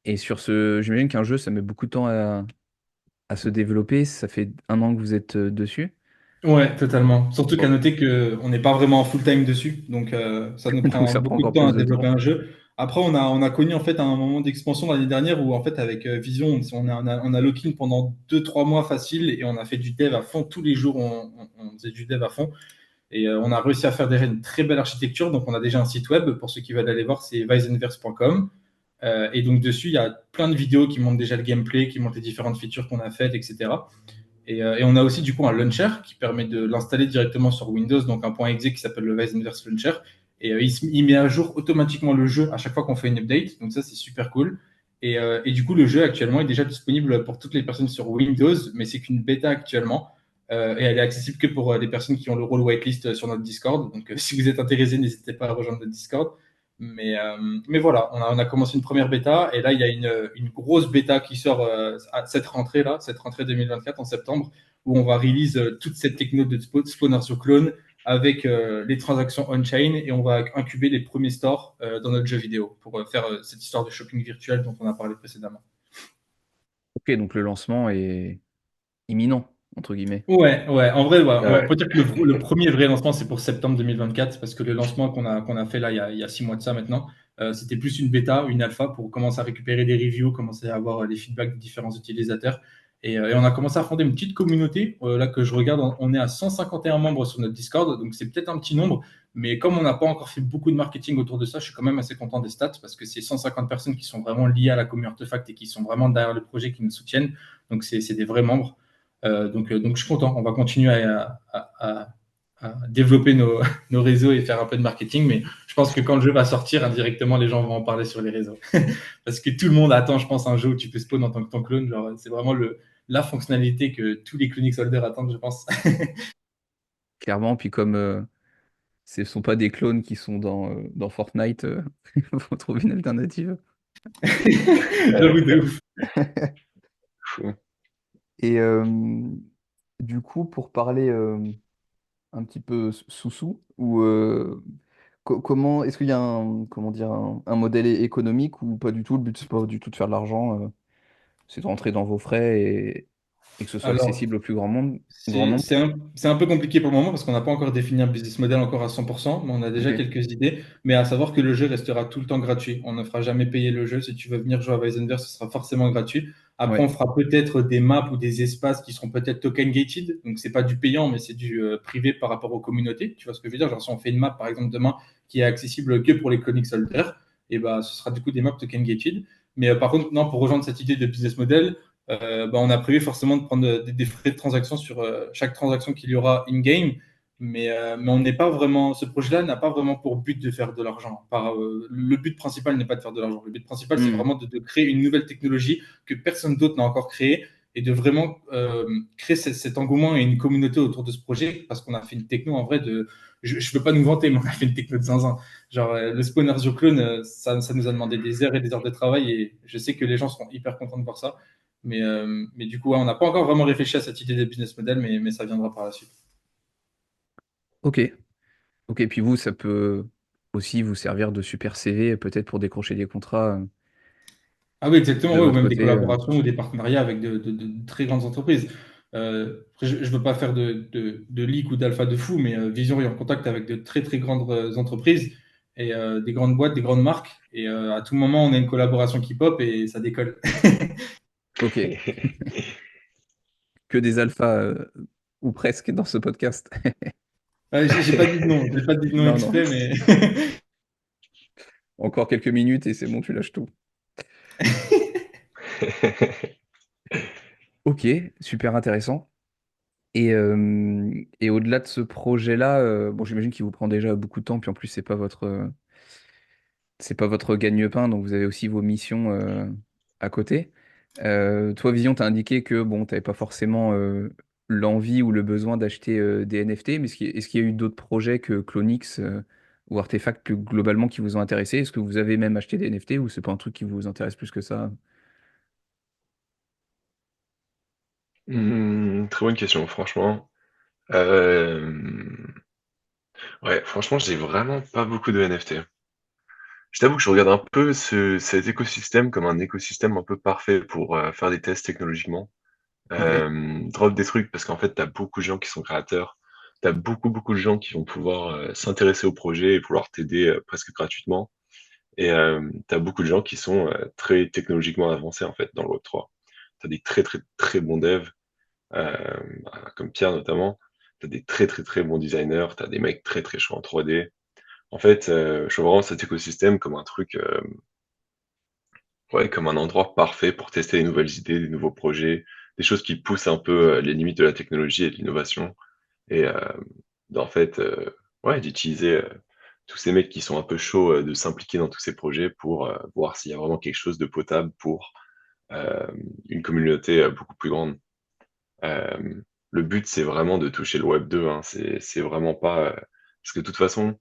Et sur ce, j'imagine qu'un jeu, ça met beaucoup de temps à se développer. Ça fait 1 an que vous êtes dessus. Ouais, totalement. Surtout qu'à Bon. noter qu'on n'est pas vraiment en full time dessus, donc ça nous Donc prend ça prend beaucoup de encore temps plus à de développer temps. un jeu. Après, on a connu en fait un moment d'expansion l'année dernière où en fait avec Vision, on a lock-in pendant 2, 3 mois facile et on a fait du dev à fond tous les jours. On faisait du dev à fond et on a réussi à faire déjà une très belle architecture. Donc on a déjà un site web pour ceux qui veulent aller voir, c'est weizenverse.com. Et donc dessus, il y a plein de vidéos qui montrent déjà le gameplay, qui montrent les différentes features qu'on a faites, etc. Et on a aussi du coup un launcher qui permet de l'installer directement sur Windows, donc un point .exe qui s'appelle le Weizenverse Launcher. Et il met à jour automatiquement le jeu à chaque fois qu'on fait une update. Donc ça, c'est super cool. Et du coup, le jeu actuellement est déjà disponible pour toutes les personnes sur Windows, mais c'est qu'une bêta actuellement. Et elle est accessible que pour les personnes qui ont le rôle whitelist sur notre Discord. Donc si vous êtes intéressé, n'hésitez pas à rejoindre notre Discord. Mais voilà, on a commencé une première bêta et là, il y a une grosse bêta qui sort à cette rentrée-là, cette rentrée 2024 en septembre, où on va release toute cette techno de spawner sur clone avec les transactions on-chain et on va incuber les premiers stores dans notre jeu vidéo pour faire cette histoire de shopping virtuel dont on a parlé précédemment. Ok, donc le lancement est imminent, entre guillemets. Ouais, ouais, en vrai, ouais, on Ouais. peut dire que le premier vrai lancement, c'est pour septembre 2024, parce que le lancement qu'on a fait là, il y a 6 mois de ça maintenant, c'était plus une bêta, une alpha pour commencer à récupérer des reviews, commencer à avoir les feedbacks des différents utilisateurs. Et on a commencé à fonder une petite communauté. Là que je regarde, on est à 151 membres sur notre Discord, donc c'est peut-être un petit nombre, mais comme on n'a pas encore fait beaucoup de marketing autour de ça, je suis quand même assez content des stats, parce que c'est 150 personnes qui sont vraiment liées à la communauté Artefact et qui sont vraiment derrière le projet, qui nous soutiennent. Donc c'est des vrais membres. Donc, je suis content. On va continuer à développer nos réseaux et faire un peu de marketing. Mais je pense que quand le jeu va sortir, indirectement, les gens vont en parler sur les réseaux. Parce que tout le monde attend, je pense, un jeu où tu peux spawn en tant que ton clone. Genre, c'est vraiment la fonctionnalité que tous les clonics holders attendent, je pense. Clairement, puis comme ce ne sont pas des clones qui sont dans Fortnite, il faut trouver une alternative. J'avoue de ouf. Fou. Et du coup, pour parler un petit peu sous-sous, ou comment est-ce qu'il y a un, comment dire, un modèle économique ou pas du tout? Le but, c'est pas du tout de faire de l'argent, c'est de rentrer dans vos frais et que ce soit Alors, accessible au plus grand monde, grand C'est nombre. c'est un peu compliqué pour le moment parce qu'on n'a pas encore défini un business model encore à 100%, mais on a déjà Ok. quelques idées. Mais à savoir que le jeu restera tout le temps gratuit. On ne fera jamais payer le jeu. Si tu veux venir jouer à Weizenverse, ce sera forcément gratuit. Après, Ouais. on fera peut-être des maps ou des espaces qui seront peut-être token gated. Donc, c'est pas du payant, mais c'est du privé par rapport aux communautés. Tu vois ce que je veux dire? Genre, si on fait une map, par exemple, demain, qui est accessible que pour les Chronic Holders, et ben, ce sera du coup des maps token gated. Mais par contre, non, pour rejoindre cette idée de business model, on a prévu forcément de prendre des frais de transaction sur chaque transaction qu'il y aura in-game, mais on n'est pas vraiment, ce projet-là n'a pas vraiment pour but de faire de l'argent. Le but principal n'est pas de faire de l'argent. Le but principal, c'est Hmm. vraiment de créer une nouvelle technologie que personne d'autre n'a encore créée et de vraiment créer cet engouement et une communauté autour de ce projet parce qu'on a fait une techno en vrai de. Je ne veux pas nous vanter, mais on a fait une techno de zinzin. Genre, le spawner sur clone, ça nous a demandé des heures et des heures de travail et je sais que les gens seront hyper contents de voir ça. Mais du coup, ouais, on n'a pas encore vraiment réfléchi à cette idée de business model, mais ça viendra par la suite. Ok. Ok. Puis vous, ça peut aussi vous servir de super CV, peut-être pour décrocher des contrats Ah oui, exactement, de ouais, ou votre même des côté. collaborations ou des partenariats avec de très grandes entreprises. Après, je ne veux pas faire de leak ou d'alpha de fou, mais Vision est en contact avec de très très grandes entreprises et des grandes boîtes, des grandes marques. Et à tout moment, on a une collaboration qui pop et ça décolle. Ok. Que des alphas ou presque dans ce podcast. J'ai pas dit de nom, j'ai pas dit de nom Non, non. exprès, mais Encore quelques minutes et c'est bon, tu lâches tout. Ok, super intéressant. Et au-delà de ce projet-là, bon, j'imagine qu'il vous prend déjà beaucoup de temps, puis en plus, c'est pas votre gagne-pain, donc vous avez aussi vos missions à côté. Toi, Vision, t'as indiqué que bon, t'avais pas forcément l'envie ou le besoin d'acheter des NFT, mais est-ce qu'il y a eu d'autres projets que Clonix ou Artefact plus globalement qui vous ont intéressé? Est-ce que vous avez même acheté des NFT ou c'est pas un truc qui vous intéresse plus que ça? Très bonne question, franchement. Euh, Ouais, franchement, j'ai vraiment pas beaucoup de NFT. Je t'avoue que je regarde un peu cet écosystème comme un écosystème un peu parfait pour faire des tests technologiquement. Ok. Drop des trucs parce qu'en fait, tu as beaucoup de gens qui sont créateurs. Tu as beaucoup de gens qui vont pouvoir s'intéresser au projet et pouvoir t'aider presque gratuitement. Et tu as beaucoup de gens qui sont très technologiquement avancés en fait dans le Web3. Tu as des très bons devs, euh, comme Pierre notamment. Tu as des très bons designers. Tu as des mecs très chauds en 3D. En fait, je vois vraiment cet écosystème comme un truc, ouais, comme un endroit parfait pour tester des nouvelles idées, des nouveaux projets, des choses qui poussent un peu les limites de la technologie et de l'innovation. Et en fait, ouais, d'utiliser tous ces mecs qui sont un peu chauds, de s'impliquer dans tous ces projets pour voir s'il y a vraiment quelque chose de potable pour euh, une communauté beaucoup plus grande. Euh, le but, c'est vraiment de toucher le Web 2, hein. C'est vraiment pas... parce que de toute façon,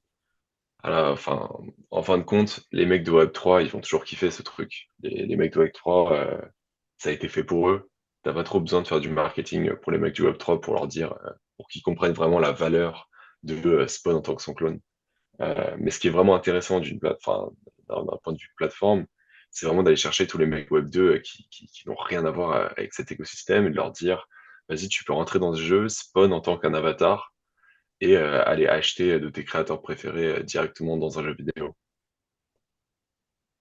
enfin, en fin de compte, les mecs de Web3, ils vont toujours kiffer ce truc. Les mecs de Web3, ça a été fait pour eux. T'as pas trop besoin de faire du marketing pour les mecs du Web3 pour leur dire, pour qu'ils comprennent vraiment la valeur de Spawn en tant que son clone. Mais ce qui est vraiment intéressant enfin, d'un point de vue plateforme, c'est vraiment d'aller chercher tous les mecs Web2 qui n'ont rien à voir avec cet écosystème et de leur dire, vas-y, tu peux rentrer dans ce jeu, Spawn en tant qu'un avatar et aller acheter de tes créateurs préférés directement dans un jeu vidéo.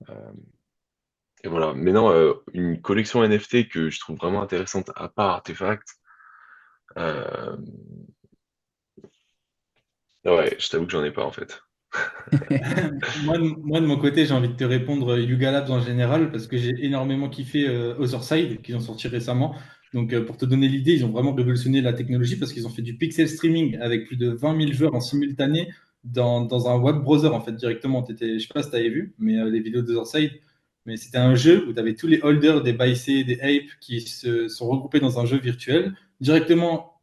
Euh, et voilà. Mais non, une collection NFT que je trouve vraiment intéressante à part Artefact, euh, ouais, je t'avoue que j'en ai pas en fait. Moi, de mon côté, j'ai envie de te répondre Yuga Labs en général parce que j'ai énormément kiffé Otherside qu'ils ont sorti récemment. Donc, pour te donner l'idée, ils ont vraiment révolutionné la technologie parce qu'ils ont fait du pixel streaming avec plus de 20 000 joueurs en simultané dans un web browser en fait directement. Je sais pas si tu avais vu, mais les vidéos d'Otherside. Mais c'était un jeu où tu avais tous les holders des ByC, des Ape qui se sont regroupés dans un jeu virtuel directement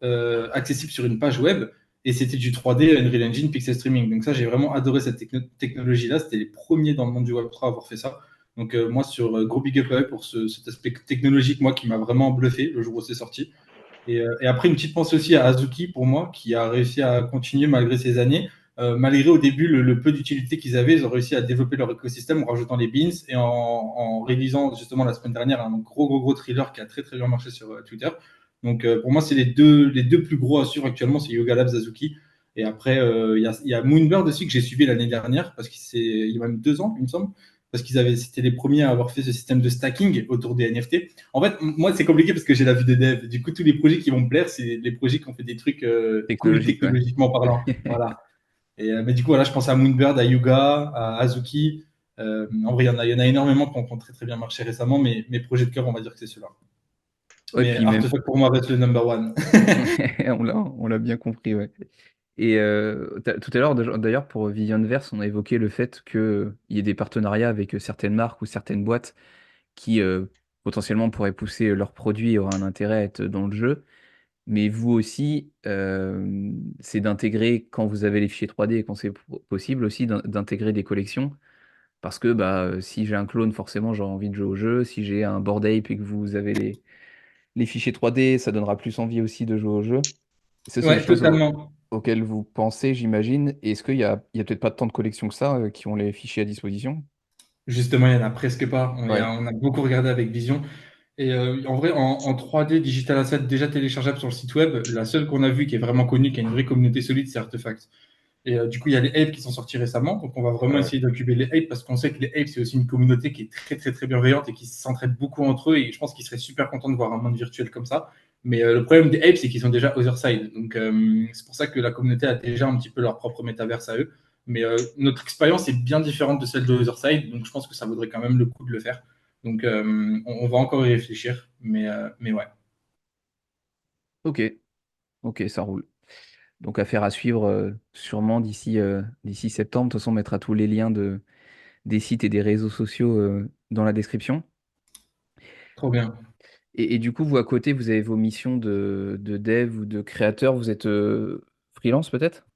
accessible sur une page web et c'était du 3D Unreal Engine Pixel Streaming. Donc ça, j'ai vraiment adoré cette technologie-là. C'était les premiers dans le monde du Web3 à avoir fait ça. Donc moi, sur gros big up à eux pour cet aspect technologique, moi, qui m'a vraiment bluffé le jour où c'est sorti. Et après, une petite pensée aussi à Azuki, pour moi, qui a réussi à continuer malgré ces années. Malgré au début le peu d'utilité qu'ils avaient, ils ont réussi à développer leur écosystème en rajoutant les beans et en réalisant justement la semaine dernière un gros thriller qui a très bien marché sur Twitter. Donc pour moi, c'est les deux plus gros à suivre actuellement, c'est Yoga Labs, Azuki. Et après, il y a Moonbird aussi que j'ai suivi l'année dernière, parce il y a même 2 ans, il me semble, parce c'était les premiers à avoir fait ce système de stacking autour des NFT. En fait, moi, c'est compliqué parce que j'ai la vue des devs. Du coup, tous les projets qui vont me plaire, c'est les projets qui ont fait des trucs cool Technologique, ouais. technologiquement parlant. Voilà. Mais du coup, voilà, je pense à Moonbird, à Yuga, à Azuki. En vrai, il y en a énormément qui ont très bien marché récemment, mais mes projets de cœur, on va dire que c'est ceux-là. Ouais, Mais puis même, Artefact pour moi reste le number one. on l'a bien compris, ouais. Et tout à l'heure, d'ailleurs, pour Visionverse, on a évoqué le fait qu'il y ait des partenariats avec certaines marques ou certaines boîtes qui potentiellement pourraient pousser leurs produits et auraient un intérêt à être dans le jeu. Mais vous aussi, c'est d'intégrer, quand vous avez les fichiers 3D et quand c'est possible aussi, d'intégrer des collections. Parce que bah, si j'ai un clone, forcément, j'aurai envie de jouer au jeu. Si j'ai un Bored Ape et que vous avez les fichiers 3D, ça donnera plus envie aussi de jouer au jeu. Ce sont des Ouais, choses totalement. auxquelles vous pensez, j'imagine. Et est-ce qu'il y a peut-être pas tant de collections que ça qui ont les fichiers à disposition? Justement, il n'y en a presque pas. Ouais. On a beaucoup regardé avec Vision. Et en vrai, en 3D Digital Asset déjà téléchargeable sur le site web, la seule qu'on a vue qui est vraiment connue, qui a une vraie communauté solide, c'est Artefact. Et du coup, il y a les apes qui sont sortis récemment. Donc, on va vraiment Ouais. essayer d'occuper les apes parce qu'on sait que les apes, c'est aussi une communauté qui est très bienveillante et qui s'entraide beaucoup entre eux. Et je pense qu'ils seraient super contents de voir un monde virtuel comme ça. Mais le problème des apes, c'est qu'ils sont déjà Otherside. Donc, c'est pour ça que la communauté a déjà un petit peu leur propre métaverse à eux. Mais notre expérience est bien différente de celle de Otherside. Donc, je pense que ça vaudrait quand même le coup de le faire. Donc, on va encore y réfléchir. Mais ouais. Ok, ok, ça roule. Donc affaire à suivre sûrement d'ici septembre. De toute façon, on mettra tous les liens des sites et des réseaux sociaux dans la description. Trop bien. Et du coup, vous à côté, vous avez vos missions de dev ou de créateur, vous êtes freelance peut-être?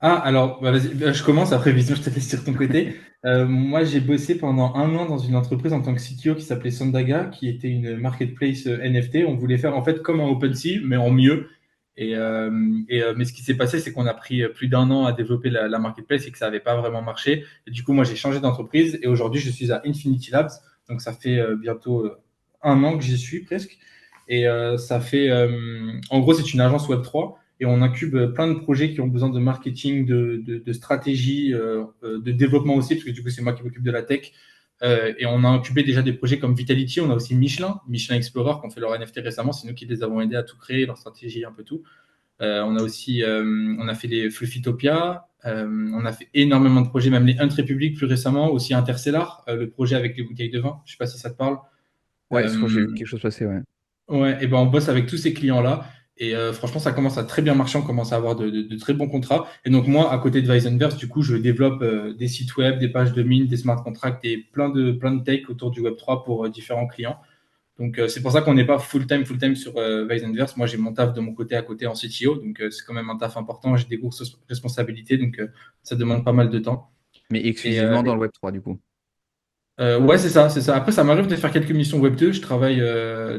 Ah, alors, bah, vas-y, je commence, après, Vision, je te laisse sur ton côté. Moi, j'ai bossé pendant un an dans une entreprise en tant que CTO qui s'appelait Sandaga, qui était une marketplace NFT. On voulait faire en fait comme un OpenSea, mais en mieux. Mais ce qui s'est passé, c'est qu'on a pris plus d'un an à développer la marketplace et que ça n'avait pas vraiment marché. Et du coup, moi, j'ai changé d'entreprise et aujourd'hui, je suis à Infinity Labs. Donc, ça fait bientôt un an que j'y suis presque. En gros, c'est une agence Web3 et on incube plein de projets qui ont besoin de marketing, de stratégie, de développement aussi, parce que du coup, c'est moi qui m'occupe de la tech. Et on a incubé déjà des projets comme Vitality, on a aussi Michelin Explorer, qui ont fait leur NFT récemment, c'est nous qui les avons aidés à tout créer, leur stratégie, un peu tout. On a fait les Fluffytopia, on a fait énormément de projets, même les Hunt Republic plus récemment, aussi Interstellar, le projet avec les bouteilles de vin, je sais pas si ça te parle. Ouais, je crois que j'ai vu Euh, quelque chose passer, ouais. Ouais, et ben on bosse avec tous ces clients-là. Et franchement, ça commence à très bien marcher. On commence à avoir de très bons contrats. Et donc, moi, à côté de Weizenverse, du coup, je développe des sites web, des pages de mine, des smart contracts et plein de tech autour du Web3 pour différents clients. Donc, c'est pour ça qu'on n'est pas full-time sur Weizenverse. Moi, j'ai mon taf de mon côté à côté en CTO. Donc, c'est quand même un taf important. J'ai des grosses responsabilités. Donc, ça demande pas mal de temps. Mais Et, exclusivement dans le Web3, du coup. ouais, c'est ça, c'est ça. Après, ça m'arrive de faire quelques missions Web 2. Je travaille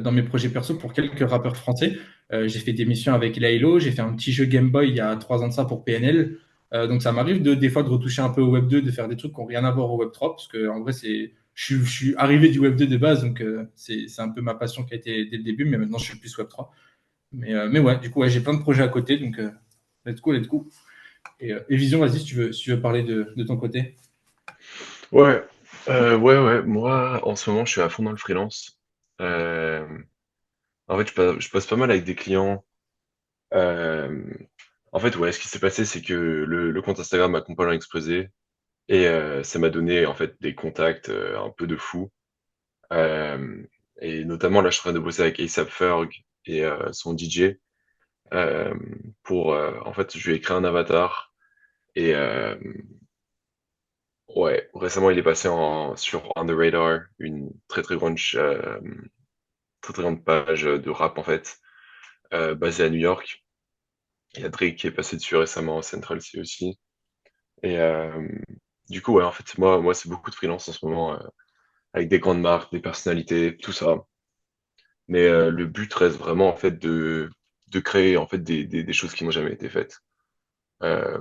dans mes projets perso pour quelques rappeurs français. J'ai fait des missions avec Laylo, j'ai fait un petit jeu Game Boy il y a 3 ans de ça pour PNL. Donc ça m'arrive des fois de retoucher un peu au Web 2, de faire des trucs qui n'ont rien à voir au Web 3, parce que en vrai, je suis arrivé du Web 2 de base, donc c'est un peu ma passion qui a été dès le début, mais maintenant je suis plus Web 3. Mais ouais, du coup, ouais, j'ai plein de projets à côté, donc let's go, let's go. Et Vision, vas-y, si tu veux parler de ton côté. Ouais, ouais, moi, en ce moment, je suis à fond dans le freelance. Euh, En fait, je passe pas mal avec des clients. Euh, En fait, ouais, ce qui s'est passé, c'est que le compte Instagram a complètement explosé et ça m'a donné en fait des contacts un peu de fou. Euh, et notamment, là, je suis en train de bosser avec A$AP Ferg et son DJ euh, en fait, je lui ai créé un avatar et ouais, récemment, il est passé sur On The Radar, une très très grande page de rap en fait, basée à New York. Il y a Drake qui est passé dessus récemment, Central C aussi. Et du coup, ouais, en fait, moi, c'est beaucoup de freelance en ce moment, avec des grandes marques, des personnalités, tout ça. Mais le but reste vraiment en fait de créer en fait des choses qui n'ont jamais été faites. Euh,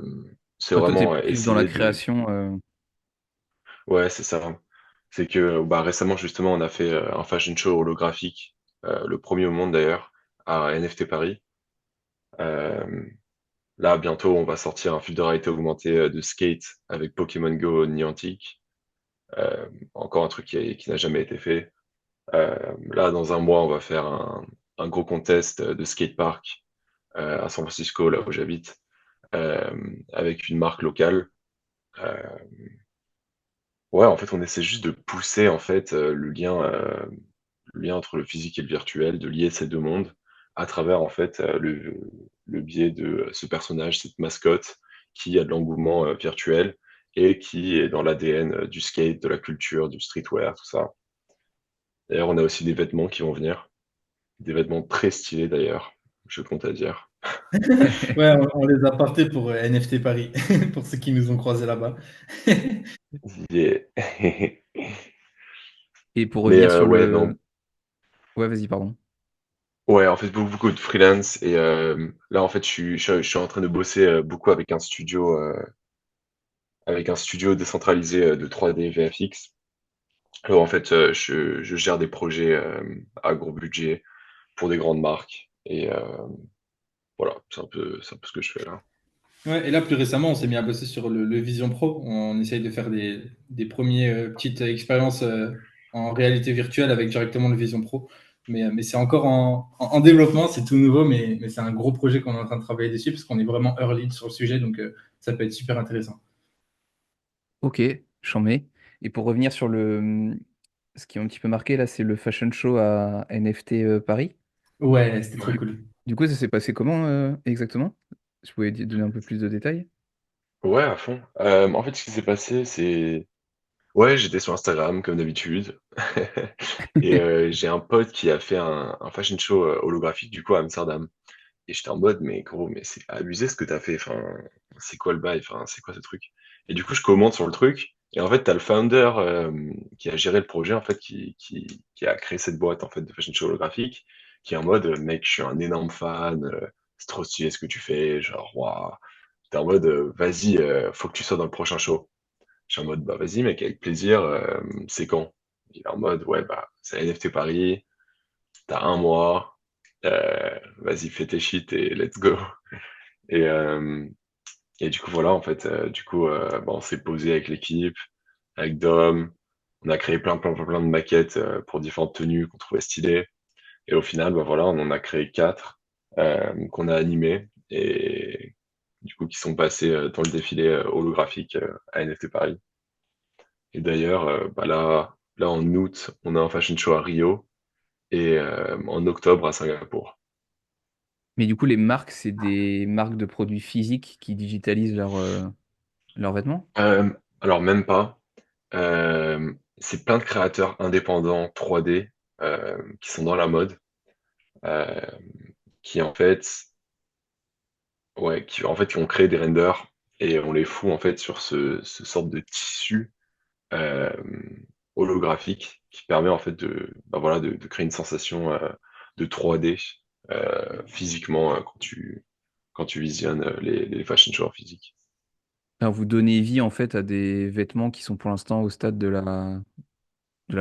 c'est Toi, t'es vraiment plus dans la essayer de. création. Ouais, c'est ça. C'est que bah, récemment, justement, on a fait un fashion show holographique, le premier au monde d'ailleurs, à NFT Paris. Euh, Là, bientôt, on va sortir un film de réalité augmentée de skate avec Pokémon Go Niantic. Euh, Encore un truc qui n'a jamais été fait. Là, dans un mois, on va faire un gros contest de skatepark à San Francisco, là où j'habite, euh, avec une marque locale. Euh, ouais, en fait, on essaie juste de pousser en fait le lien entre le physique et le virtuel, de lier ces deux mondes à travers en fait le biais de ce personnage, cette mascotte qui a de l'engouement virtuel et qui est dans l'ADN du skate, de la culture, du streetwear, tout ça. D'ailleurs, on a aussi des vêtements qui vont venir, des vêtements très stylés d'ailleurs, je compte à dire. Ouais, on les a partés pour NFT Paris, pour ceux qui nous ont croisés là-bas. Yeah. Et pour Mais revenir sur ouais, non. le. Ouais, vas-y, pardon. Ouais, en fait, beaucoup de freelance. Et là, en fait, je suis en train de bosser beaucoup avec un studio décentralisé de 3D VFX. Alors, en fait, je gère des projets à gros budget pour des grandes marques. Et voilà, c'est un peu ce que je fais là. Ouais, et là, plus récemment, on s'est mis à bosser sur le Vision Pro. On essaye de faire des premiers petites expériences en réalité virtuelle avec directement le Vision Pro. Mais c'est encore en développement, c'est tout nouveau, mais c'est un gros projet qu'on est en train de travailler dessus parce qu'on est vraiment early sur le sujet, donc ça peut être super intéressant. Ok, j'en mets. Et pour revenir sur ce qui est un petit peu marqué là, c'est le fashion show à NFT Paris. Ouais, c'était trop Ouais, cool. Du coup, ça s'est passé comment exactement? Je pouvais donner un peu plus de détails? ouais, à fond. En fait, ce qui s'est passé, c'est Ouais, j'étais sur Instagram comme d'habitude. Et j'ai un pote qui a fait un fashion show holographique du coup à Amsterdam. Et j'étais en mode, mais gros, mais c'est abusé ce que t'as fait. Enfin, c'est quoi le bail? Enfin, c'est quoi ce truc? Et du coup, je commente sur le truc. Et en fait, t'as le founder qui a géré le projet, en fait, qui a créé cette boîte en fait de fashion show holographique, qui est en mode, mec, je suis un énorme fan. C'est trop stylé ce que tu fais. Genre, waouh. T'es en mode, vas-y, faut que tu sois dans le prochain show. Je suis en mode, bah vas-y, mec, avec plaisir. C'est quand? Il est en mode, ouais, bah, c'est à NFT Paris. T'as un mois. Vas-y, fais tes shit et let's go. Et, euh, et du coup, voilà, en fait, bah, on s'est posé avec l'équipe, avec Dom. On a créé plein de maquettes pour différentes tenues qu'on trouvait stylées. Et au final, bah voilà, on en a créé 4 qu'on a animées et du coup qui sont passés dans le défilé holographique à NFT Paris. Et d'ailleurs, bah là, en août, on a un fashion show à Rio et en octobre à Singapour. Mais du coup, les marques, c'est des marques de produits physiques qui digitalisent leurs vêtements? Euh, alors même pas. C'est plein de créateurs indépendants 3D qui sont dans la mode, euh, qui en fait, ouais, qui ont créé des renders et on les fout en fait sur ce sorte de tissu euh, holographique qui permet en fait bah voilà, de créer une sensation de 3D physiquement quand tu visionnes les fashion shows en physique. Alors, vous donnez vie en fait à des vêtements qui sont pour l'instant au stade de la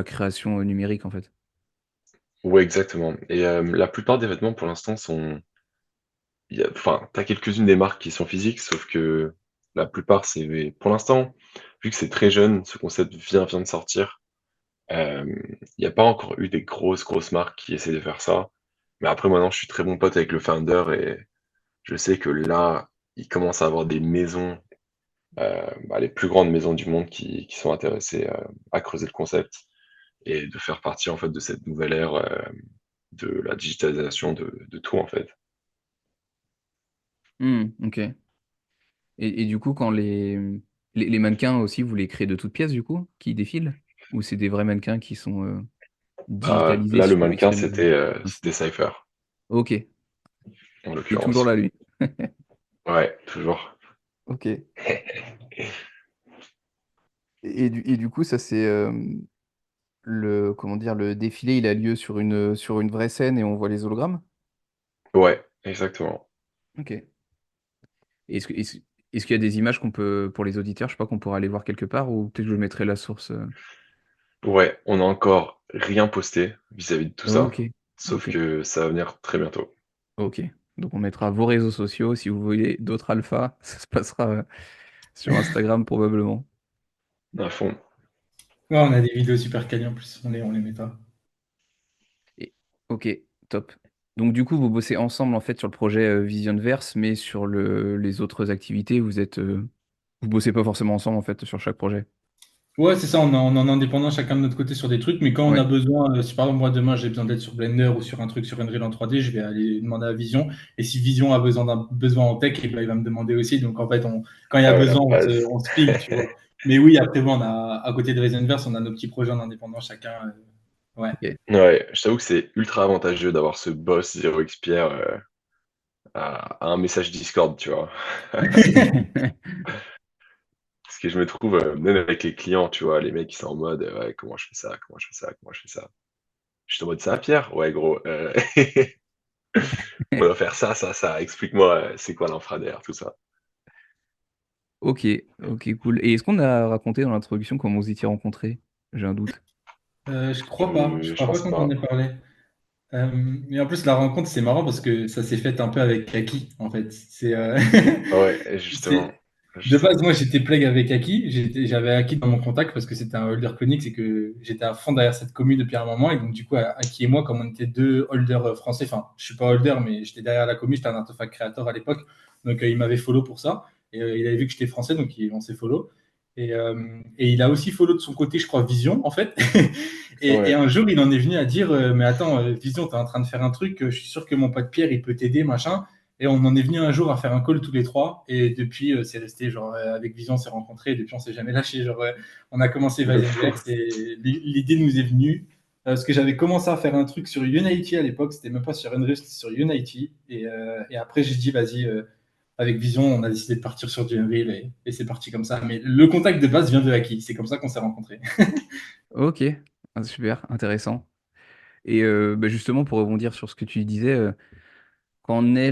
création numérique en fait. Ouais, exactement. Et la plupart des vêtements pour l'instant enfin, t'as quelques-unes des marques qui sont physiques, sauf que la plupart, pour l'instant, vu que c'est très jeune, ce concept vient de sortir, il n'y a pas encore eu des grosses marques qui essaient de faire ça. Mais après, maintenant, je suis très bon pote avec le founder et je sais que là, il commence à avoir des maisons, bah, les plus grandes maisons du monde qui sont intéressées à creuser le concept et de faire partie, en fait, de cette nouvelle ère de la digitalisation de tout, en fait. Ok. Et du coup, quand les mannequins aussi, vous les créez de toutes pièces du coup, qui défilent? Ou c'est des vrais mannequins qui sont digitalisés Là, le sur X mannequin, ray motion? c'était Cypher, Ok. en Il est toujours là, l'occurrence. lui. Ouais, toujours. Ok. Et du coup, ça c'est comment dire, le défilé, il a lieu sur une vraie scène et on voit les hologrammes? Ouais, exactement. Ok. Et est-ce qu'il y a des images qu'on peut, pour les auditeurs, je sais pas, qu'on pourrait aller voir quelque part ou peut-être que je mettrai la source. Ouais, on n'a encore rien posté vis-à-vis de tout ça, Ok. sauf Ok. que ça va venir très bientôt. Ok. Donc on mettra vos réseaux sociaux. Si vous voulez d'autres alphas, ça se passera sur Instagram probablement. À fond. Ouais, on a des vidéos super quali en plus, on les met pas. Et- ok, top. Donc du coup, vous bossez ensemble en fait sur le projet Visionverse, mais sur les autres activités, vous bossez pas forcément ensemble en fait sur chaque projet. Ouais, c'est ça, on est en indépendant chacun de notre côté sur des trucs, mais quand on Ouais. a besoin, si par exemple moi demain j'ai besoin d'être sur Blender ou sur un truc sur Unreal en 3D, je vais aller demander à Vision. Et si Vision a besoin d'un besoin en tech, et ben, il va me demander aussi. Donc en fait, quand il y a Ah ouais, la besoin, base. on se ping, tu vois. Mais oui, après, bon, à côté de Reasonverse, on a nos petits projets en indépendant chacun. Ouais. Ok. Ouais, je t'avoue que c'est ultra avantageux d'avoir ce boss 0x Pierre à un message Discord, tu vois. Parce que je me trouve, même avec les clients, tu vois, les mecs qui sont en mode, ouais, comment je fais ça, comment je fais ça, comment je fais ça. Je suis en mode ça, Pierre? Ouais, gros, on doit faire ça. Explique-moi, c'est quoi l'infra derrière tout ça? Ok, ok, cool. Et est-ce qu'on a raconté dans l'introduction comment vous étiez rencontrés? J'ai un doute. Je crois pas. Je Je crois pas pense qu'on en pas. ait parlé. Mais en plus, la rencontre, c'est marrant parce que ça s'est fait un peu avec Aki, en fait. Ouais, C'est- justement. De base, Justement. moi, j'étais plague avec Aki. J'avais Aki dans mon contact parce que c'était un holder Konix et que j'étais à fond derrière cette commu depuis un moment. Et donc, du coup, Aki et moi, comme on était deux holders français, enfin, je suis pas holder, mais j'étais derrière la commu, j'étais un artefact créateur à l'époque. Donc, il m'avait follow pour ça. Et il avait vu que j'étais français, donc on s'est follow. Et il a aussi follow de son côté, je crois, Vision, en fait. Et Ouais. un jour, il en est venu à dire mais attends, Vision, t'es en train de faire un truc, je suis sûr que mon pote Pierre, il peut t'aider, machin. Et on en est venu un jour à faire un call tous les trois. Et depuis, c'est resté genre avec Vision, on s'est rencontrés. Et depuis, on s'est jamais lâché. Genre, on a commencé De Vice fou. Index et l'idée nous est venue. Parce que j'avais commencé à faire un truc sur Unity à l'époque. C'était même pas sur Unreal, c'était sur Unity. Et après, j'ai dit, vas-y, avec Vision, on a décidé de partir sur du Unreal et c'est parti comme ça. Mais le contact de base vient de Haki. C'est comme ça qu'on s'est rencontrés. Ok, ah, super, intéressant. Et justement, pour rebondir sur ce que tu disais, quand on est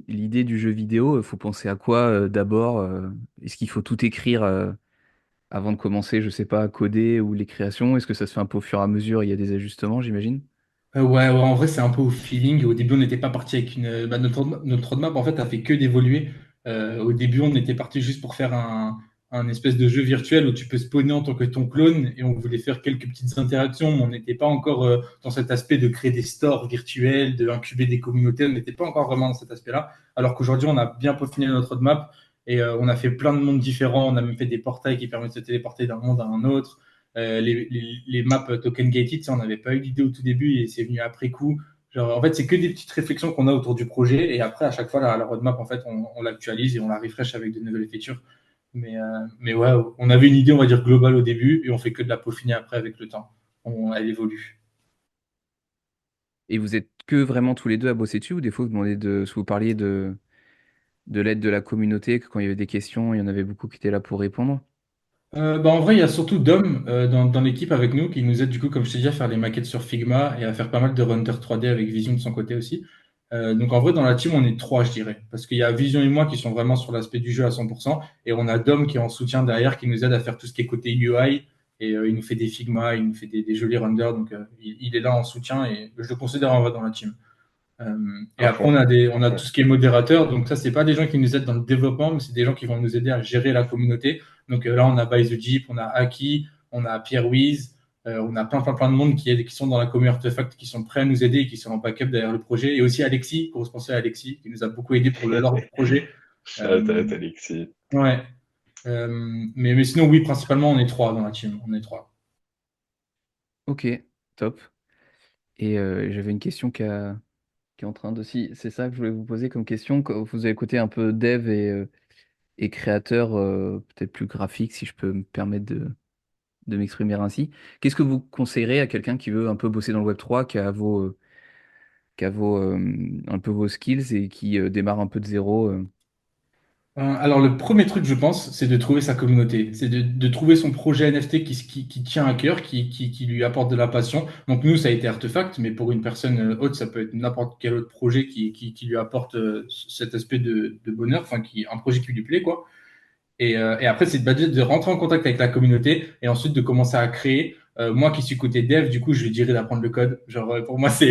l'idée du jeu vidéo, il faut penser à quoi d'abord? Est-ce qu'il faut tout écrire avant de commencer, je sais pas, à coder ou les créations? Est-ce que ça se fait un peu au fur et à mesure? Il y a des ajustements, j'imagine? Ouais, en vrai, c'est un peu au feeling. Au début, on n'était pas parti avec une. Bah, notre roadmap, en fait, a fait que d'évoluer. Au début, on était parti juste pour faire un espèce de jeu virtuel où tu peux spawner en tant que ton clone et on voulait faire quelques petites interactions, mais on n'était pas encore dans cet aspect de créer des stores virtuels, de incuber des communautés. On n'était pas encore vraiment dans cet aspect-là. Alors qu'aujourd'hui, on a bien peaufiné notre roadmap et on a fait plein de mondes différents. On a même fait des portails qui permettent de se téléporter d'un monde à un autre. Les maps token gated, ça, on n'avait pas eu l'idée au tout début et c'est venu après coup. Genre, en fait, c'est que des petites réflexions qu'on a autour du projet et après, à chaque fois, la roadmap, en fait, on l'actualise et on la refresh avec de nouvelles features. Mais ouais, on avait une idée, on va dire, globale au début et on fait que de la peaufiner après avec le temps. Elle évolue. Et vous êtes que vraiment tous les deux à bosser dessus ou des fois vous demandez si vous parliez de l'aide de la communauté, que quand il y avait des questions, il y en avait beaucoup qui étaient là pour répondre? Bah, en vrai, il y a surtout Dom dans l'équipe avec nous qui nous aide du coup, comme je t'ai dit, à faire les maquettes sur Figma et à faire pas mal de render 3D avec Vision de son côté aussi. Donc en vrai, dans la team, on est trois, je dirais, parce qu'il y a Vision et moi qui sont vraiment sur l'aspect du jeu à 100%, et on a Dom qui est en soutien derrière, qui nous aide à faire tout ce qui est côté UI, et il nous fait des Figma, il nous fait des jolis renders, donc il est là en soutien et je le considère en vrai dans la team. Et À après, fond. À on a tout fond. ce qui est modérateur. Donc, ça, c'est pas des gens qui nous aident dans le développement, mais c'est des gens qui vont nous aider à gérer la communauté. Donc, là, on a By the Jeep, on a Aki, on a Pierre Wiz, on a plein de monde qui sont dans la communauté Artefact, qui sont prêts à nous aider et qui sont en backup derrière le projet. Et aussi Alexis, co-responsable Alexis, qui nous a beaucoup aidé pour le lore du projet. Euh, Shout out Alexis. ouais. Euh, mais sinon, oui, principalement, on est trois dans la team. On est trois. Ok, top. Et j'avais une question qui est en train de... Si, c'est ça que je voulais vous poser comme question. Quand vous avez côté un peu dev et créateur, peut-être plus graphique, si je peux me permettre de m'exprimer ainsi. Qu'est-ce que vous conseillerez à quelqu'un qui veut un peu bosser dans le Web3, qui a un peu vos skills et qui démarre un peu de zéro? Alors, le premier truc, je pense, c'est de trouver sa communauté. C'est de trouver son projet NFT qui tient à cœur, qui lui apporte de la passion. Donc, nous, ça a été Artefact, mais pour une personne autre, ça peut être n'importe quel autre projet qui lui apporte cet aspect de bonheur, enfin, un projet qui lui plaît, quoi. Et après, c'est de rentrer en contact avec la communauté et ensuite de commencer à créer. Moi qui suis côté dev, du coup, je lui dirais d'apprendre le code. Genre, pour moi, c'est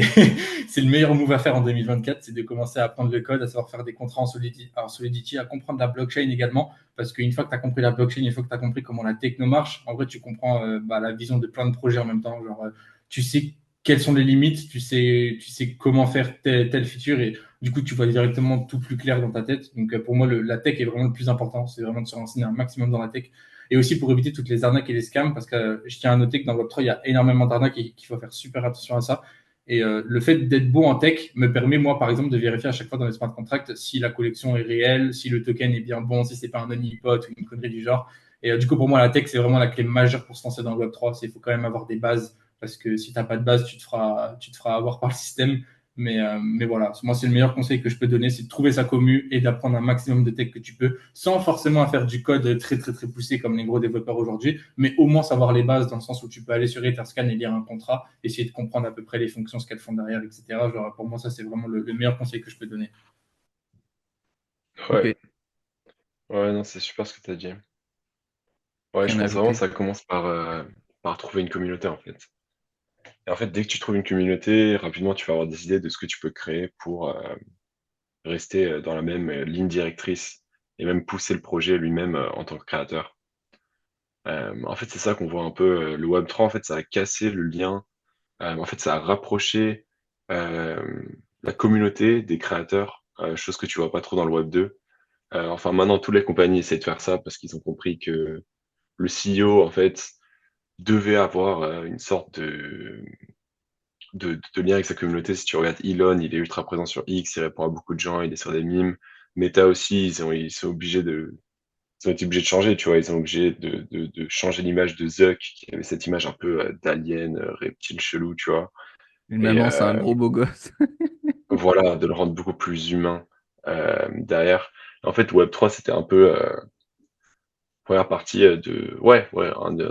c'est le meilleur move à faire en 2024, c'est de commencer à apprendre le code, à savoir faire des contrats en Solidity, à comprendre la blockchain également. Parce qu'une fois que tu as compris la blockchain, une fois que tu as compris comment la techno marche, en vrai, tu comprends la vision de plein de projets en même temps. Genre, tu sais quelles sont les limites, tu sais comment faire telle feature et du coup, tu vois directement tout plus clair dans ta tête. Donc, pour moi, la tech est vraiment le plus important. C'est vraiment de se renseigner un maximum dans la tech. Et aussi pour éviter toutes les arnaques et les scams, parce que je tiens à noter que dans le Web3, il y a énormément d'arnaques et qu'il faut faire super attention à ça. Et le fait d'être bon en tech me permet, moi, par exemple, de vérifier à chaque fois dans les smart contracts si la collection est réelle, si le token est bien bon, si c'est pas un honeypot ou une connerie du genre. Et du coup, pour moi, la tech, c'est vraiment la clé majeure pour se lancer dans le Web3. Il faut quand même avoir des bases, parce que si tu n'as pas de base, tu te feras avoir par le système. Mais voilà, moi, c'est le meilleur conseil que je peux donner, c'est de trouver sa commu et d'apprendre un maximum de tech que tu peux, sans forcément faire du code très poussé comme les gros développeurs aujourd'hui, mais au moins savoir les bases dans le sens où tu peux aller sur Etherscan et lire un contrat, essayer de comprendre à peu près les fonctions, ce qu'elles font derrière, etc. Genre, pour moi, ça, c'est vraiment le meilleur conseil que je peux donner. Ok, Ouais. Ouais, non, c'est super ce que tu as dit. Ouais, je rien à pense vraiment que ajouter. ça commence par trouver une communauté, en fait. Et en fait, dès que tu trouves une communauté, rapidement, tu vas avoir des idées de ce que tu peux créer pour rester dans la même ligne directrice et même pousser le projet lui-même en tant que créateur. En fait, c'est ça qu'on voit un peu. Le Web3, en fait, ça a cassé le lien. En fait, ça a rapproché euh, la communauté des créateurs, chose que tu vois pas trop dans le Web2. Enfin, maintenant, toutes les compagnies essaient de faire ça parce qu'ils ont compris que le CEO, en fait, devait avoir une sorte de lien avec sa communauté. Si tu regardes Elon, il est ultra présent sur X, il répond à beaucoup de gens, il est sur des mimes. Meta aussi, ils sont obligés ils ont été obligés de changer, tu vois, ils ont obligé de changer l'image de Zuck, qui avait cette image un peu d'alien, reptile chelou, tu vois. Et Maintenant, c'est un gros beau gosse. voilà, de le rendre beaucoup plus humain derrière. En fait, Web3, c'était un peu première partie ouais,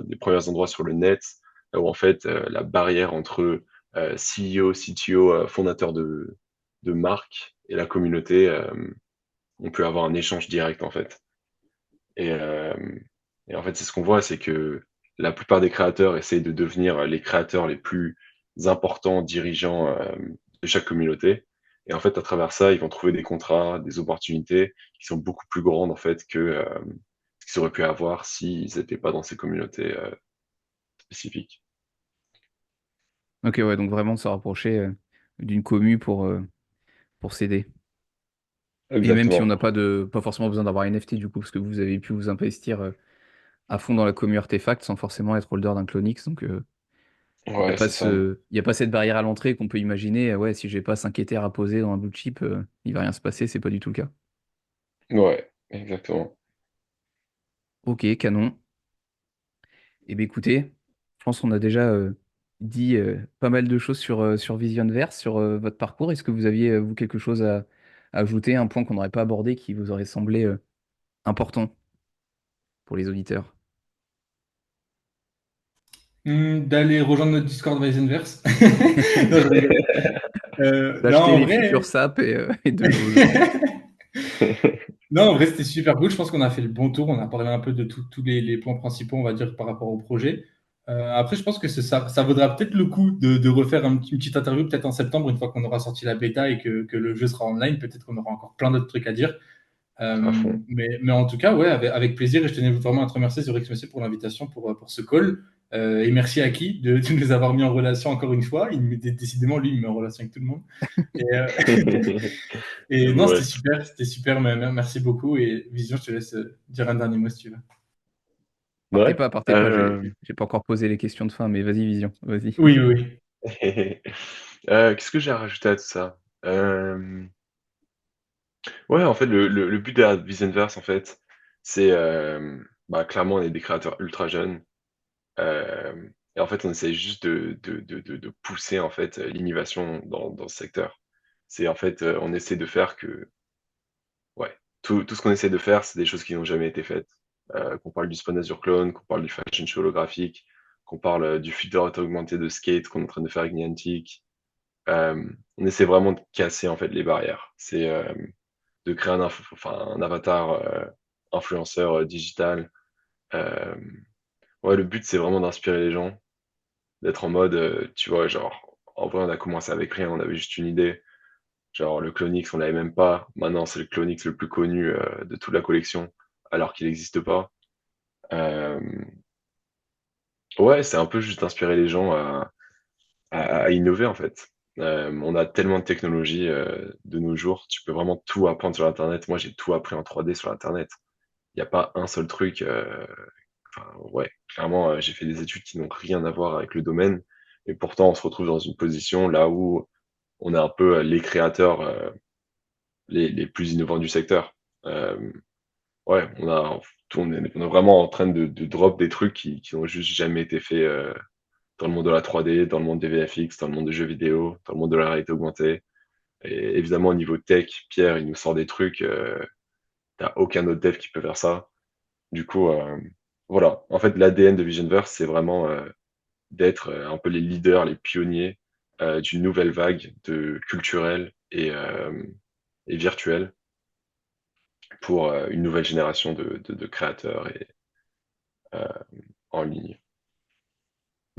des premiers endroits sur le net où en fait la barrière entre CEO, CTO, fondateur de marque et la communauté, on peut avoir un échange direct en fait. Et, euh, et en fait, c'est ce qu'on voit, c'est que la plupart des créateurs essayent de devenir les créateurs les plus importants, dirigeants de chaque communauté. Et en fait, à travers ça, ils vont trouver des contrats, des opportunités qui sont beaucoup plus grandes en fait que ce qu'ils auraient pu avoir s'ils n'étaient pas dans ces communautés spécifiques. Ok, ouais, donc vraiment se rapprocher d'une commu pour s'aider. Et même si on Exactement. n'a pas forcément besoin d'avoir un NFT du coup, parce que vous avez pu vous investir à fond dans la commu Artefact sans forcément être holder d'un Clonix, donc il n'y a Ouais, pas c'est ça. il y a pas cette barrière à l'entrée qu'on peut imaginer. Ouais, si j'ai pas 5 Ethers à poser dans un blue chip, il va rien se passer, c'est pas du tout le cas. Ouais, exactement. Ok, canon. Eh bien écoutez, je pense qu'on a déjà dit pas mal de choses sur Visionverse, sur votre parcours. Est-ce que vous aviez, vous, quelque chose à ajouter, un point qu'on n'aurait pas abordé qui vous aurait semblé important pour les auditeurs? D'aller rejoindre notre Discord Vicenverse. Non, je rigole. Non, D'acheter en les futurs vrai. SAP et de le rejoindre. Non, en vrai, c'était super cool. Je pense qu'on a fait le bon tour. On a parlé un peu de tous les points principaux, on va dire, par rapport au projet. Après, je pense que ça vaudra peut-être le coup de refaire une petite interview, peut-être en septembre, une fois qu'on aura sorti la bêta et que le jeu sera online. Peut-être qu'on aura encore plein d'autres trucs à dire. À fond. Mais en tout cas, ouais, avec plaisir. Et je tenais vraiment à te remercier, Zurich Monsieur, pour l'invitation, pour ce call. Et merci à qui de nous avoir mis en relation encore une fois. Décidément, lui, il me met en relation avec tout le monde. Et, et non, Ouais. c'était super. Merci beaucoup. Et Vision, je te laisse dire un dernier mot si tu veux. Partez Ouais. pas, partez pas. J'ai pas encore posé les questions de fin, mais vas-y, Vision, vas-y. Oui, oui, oui. Qu'est-ce que j'ai à rajouter à tout ça? Ouais, en fait, le but de la Visionverse, en fait, c'est bah, clairement, on est des créateurs ultra jeunes. Et en fait, on essaie juste de pousser en fait l'innovation dans ce secteur. C'est en fait, on essaie de faire que, ouais, tout ce qu'on essaie de faire, c'est des choses qui n'ont jamais été faites. Qu'on parle du spawn Azure Clone, qu'on parle du fashion show holographique, qu'on parle du filtre augmenté de skate qu'on est en train de faire avec Niantic. On essaie vraiment de casser en fait les barrières. C'est de créer un avatar influenceur digital. Euh, ouais, le but c'est vraiment d'inspirer les gens, d'être en mode, tu vois, genre, en vrai, on a commencé avec rien, on avait juste une idée. Genre, le Clonix, on l'avait même pas. Maintenant, c'est le Clonix le plus connu de toute la collection, alors qu'il n'existe pas. Euh, ouais, c'est un peu juste d'inspirer les gens à innover, en fait. On a tellement de technologies de nos jours, tu peux vraiment tout apprendre sur Internet. Moi, j'ai tout appris en 3D sur Internet. Il n'y a pas un seul truc. Enfin, ouais, clairement, j'ai fait des études qui n'ont rien à voir avec le domaine. Et pourtant, on se retrouve dans une position là où on est un peu les créateurs les plus innovants du secteur. Euh, ouais, on est vraiment en train de drop des trucs qui n'ont juste jamais été faits dans le monde de la 3D, dans le monde des VFX, dans le monde des jeux vidéo, dans le monde de la réalité augmentée. Et évidemment, au niveau tech, Pierre, il nous sort des trucs, t'as aucun autre dev qui peut faire ça. Du coup, voilà. En fait, l'ADN de Visionverse, c'est vraiment d'être un peu les leaders, les pionniers d'une nouvelle vague de culturelle et virtuelle pour une nouvelle génération de créateurs euh, en ligne.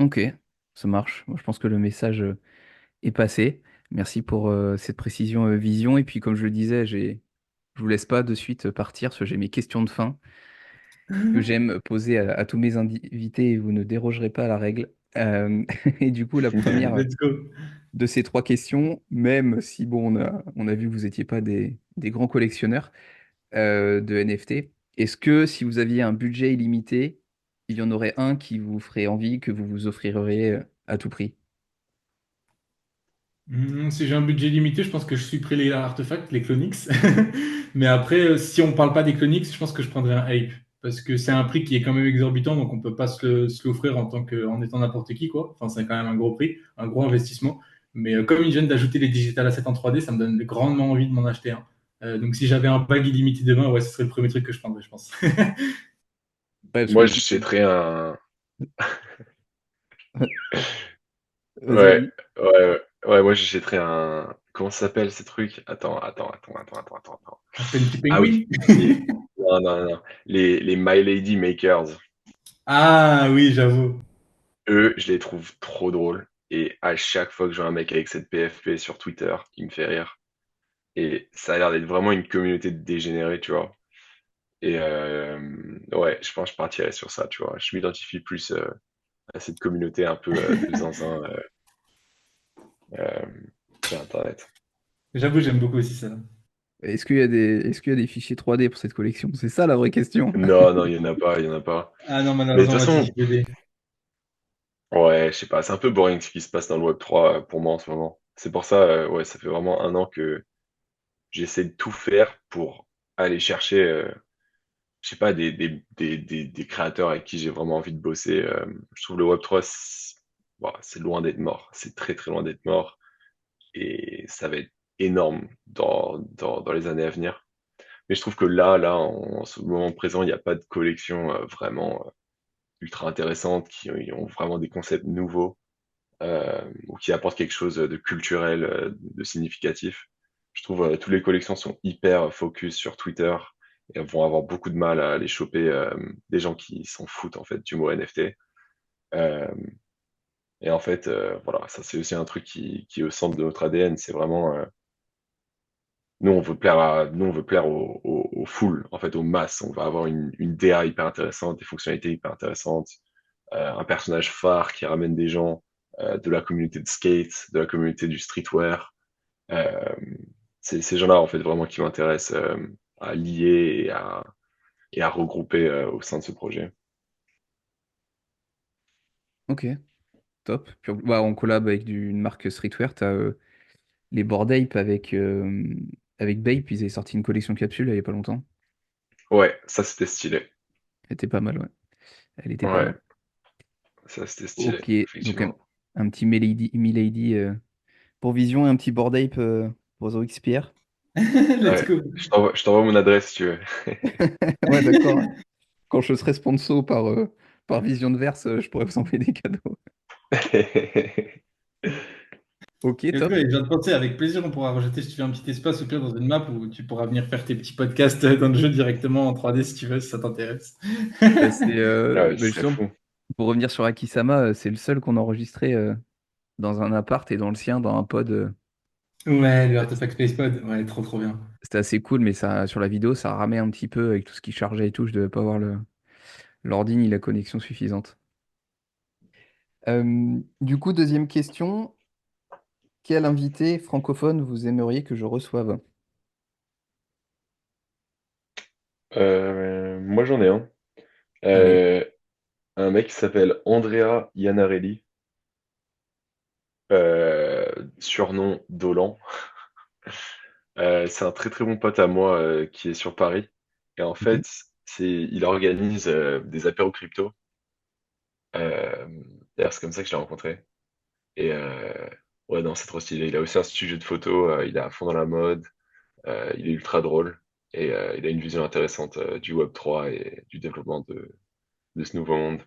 Ok, ça marche. Moi, je pense que le message est passé. Merci pour cette précision Vision. Et puis, comme je le disais, je vous laisse pas de suite partir, parce que j'ai mes questions de fin que j'aime poser à tous mes invités et vous ne dérogerez pas à la règle. Et du coup, la première Let's go. de ces trois questions, même si bon, on a vu que vous n'étiez pas des grands collectionneurs de NFT, est-ce que si vous aviez un budget illimité, il y en aurait un qui vous ferait envie, que vous vous offririez à tout prix? Si j'ai un budget limité, je pense que je supprimerai les artefacts, les Clonix. Mais après, si on parle pas des Clonix, je pense que je prendrais un Ape. Parce que c'est un prix qui est quand même exorbitant, donc on peut pas se l'offrir en étant n'importe qui, quoi. Enfin, c'est quand même un gros prix, un gros investissement. Mais comme ils viennent d'ajouter les digital assets en 3D, ça me donne grandement envie de m'en acheter un. Donc si j'avais un bag illimité demain, ouais, ce serait le premier truc que je prendrais, je pense. Ouais, parce Moi, que j'achèterais un. vas-y, Ouais, vas-y. ouais, moi, j'achèterais un. Comment ça s'appelle ces trucs? Attends. Un petit Ah oui. penguin. Non, non, non. Les My Lady Makers. Ah oui, j'avoue. Eux, je les trouve trop drôles. Et à chaque fois que je vois un mec avec cette PFP sur Twitter, il me fait rire. Et ça a l'air d'être vraiment une communauté de dégénérés, tu vois. Et ouais, je pense que je partirais sur ça, tu vois. Je m'identifie plus à cette communauté un peu de zinzin euh, sur Internet. J'avoue, j'aime beaucoup aussi ça. Est-ce qu'il y a des fichiers 3D pour cette collection? C'est ça la vraie question. Non, non, il y en a pas, il y en a pas. Ah non, Mais de malheureusement, toute moi, si je façon, veux des. ouais, je sais pas, c'est un peu boring ce qui se passe dans le Web3 pour moi en ce moment. C'est pour ça, ouais, ça fait vraiment un an que j'essaie de tout faire pour aller chercher, je sais pas, des créateurs avec qui j'ai vraiment envie de bosser. Je trouve le Web3, bon, c'est loin d'être mort. C'est très très loin d'être mort. Et ça va être énorme dans les années à venir. Mais je trouve que là, en ce moment présent, il n'y a pas de collection vraiment ultra intéressante qui ont vraiment des concepts nouveaux ou qui apportent quelque chose de culturel, de significatif. Je trouve toutes les collections sont hyper focus sur Twitter et vont avoir beaucoup de mal à aller choper des gens qui s'en foutent en fait du mot NFT. Euh, et en fait, voilà, ça c'est aussi un truc qui est au centre de notre ADN. C'est vraiment nous on veut plaire aux foules, en fait, aux masses. On va avoir une DA hyper intéressante, des fonctionnalités hyper intéressantes, un personnage phare qui ramène des gens de la communauté de skate, de la communauté du streetwear. Euh, c'est ces gens-là, en fait, vraiment qui m'intéressent à lier et à regrouper au sein de ce projet. Ok, top. Puis, bah, on collab avec une marque streetwear. T'as les Bored Ape avec Bape. Ils avaient sorti une collection capsule il y a pas longtemps. Ouais, ça c'était stylé. Elle était pas mal, ouais. Elle était pas Ouais, mal. ça c'était stylé, Ok, donc effectivement. un petit Milady pour Vision et un petit Bored Ape pour XPR. Let's Ouais, go. je t'envoie mon adresse si tu veux. Ouais, d'accord. Quand je serai sponsor par Vision de Verse, je pourrais vous envoyer des cadeaux. Ok, Let's go. top. Et je viens de penser, avec plaisir, on pourra rajouter, si tu veux, un petit espace au pire dans une map où tu pourras venir faire tes petits podcasts dans le jeu directement en 3D si tu veux, si ça t'intéresse. Bah, c'est Ah ouais, ce bah, serait justement fou. pour revenir sur Akisama, c'est le seul qu'on a enregistré dans un appart et dans le sien, dans un pod. Ouais, le Artifact Spacepod. Ouais, trop trop bien. C'était assez cool, mais ça, sur la vidéo, ça ramait un petit peu avec tout ce qui chargeait et tout. Je devais pas avoir l'ordi ni la connexion suffisante. Du coup, deuxième question. Quel invité francophone vous aimeriez que je reçoive? Moi j'en ai un. Allez, Euh, un mec qui s'appelle Andrea Iannarelli, surnom Dolan. C'est un très très bon pote à moi qui est sur Paris. Et en ok. fait, il organise des apéros crypto. Euh, D'ailleurs, c'est comme ça que je l'ai rencontré. Et ouais, non, c'est trop stylé. Il a aussi un studio de photo, il est à fond dans la mode, il est ultra drôle. Et il a une vision intéressante du Web3 et du développement de ce nouveau monde.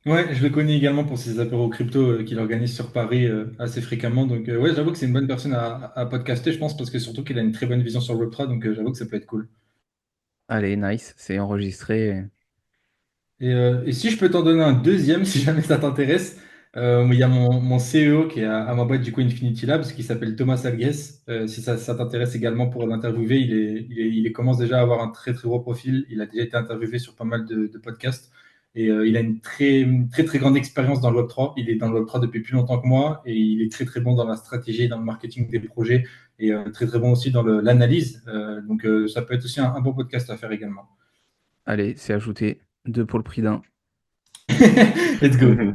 Ouais, je le connais également pour ses apéros crypto qu'il organise sur Paris assez fréquemment. Donc, ouais, j'avoue que c'est une bonne personne à podcaster, je pense, parce que surtout qu'il a une très bonne vision sur le Web3. Donc, j'avoue que ça peut être cool. Allez, nice, c'est enregistré. Et si je peux t'en donner un deuxième, si jamais ça t'intéresse, il y a mon CEO qui est à ma boîte du coup Infinity Labs qui s'appelle Thomas Alges. Si ça t'intéresse également pour l'interviewer, il commence déjà à avoir un très très gros profil. Il a déjà été interviewé sur pas mal de podcasts et il a une très très grande expérience dans le Web3. Il est dans le Web3 depuis plus longtemps que moi et il est très très bon dans la stratégie, dans le marketing des projets et très très bon aussi dans l'analyse. Donc ça peut être aussi un bon podcast à faire également. Allez, c'est ajouté. Deux pour le prix d'un. Let's go.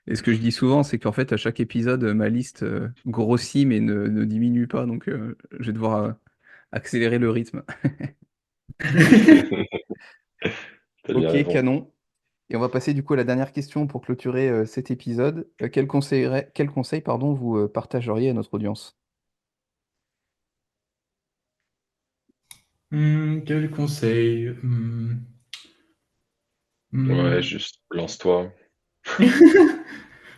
Et ce que je dis souvent, c'est qu'en fait, à chaque épisode, ma liste grossit mais ne diminue pas. Donc, je vais devoir accélérer le rythme. T'as bien Ok, raison. canon. Et on va passer du coup à la dernière question pour clôturer cet épisode. Quel conseil, pardon, vous partageriez à notre audience? Quel conseil? Ouais, Hmm. juste lance-toi.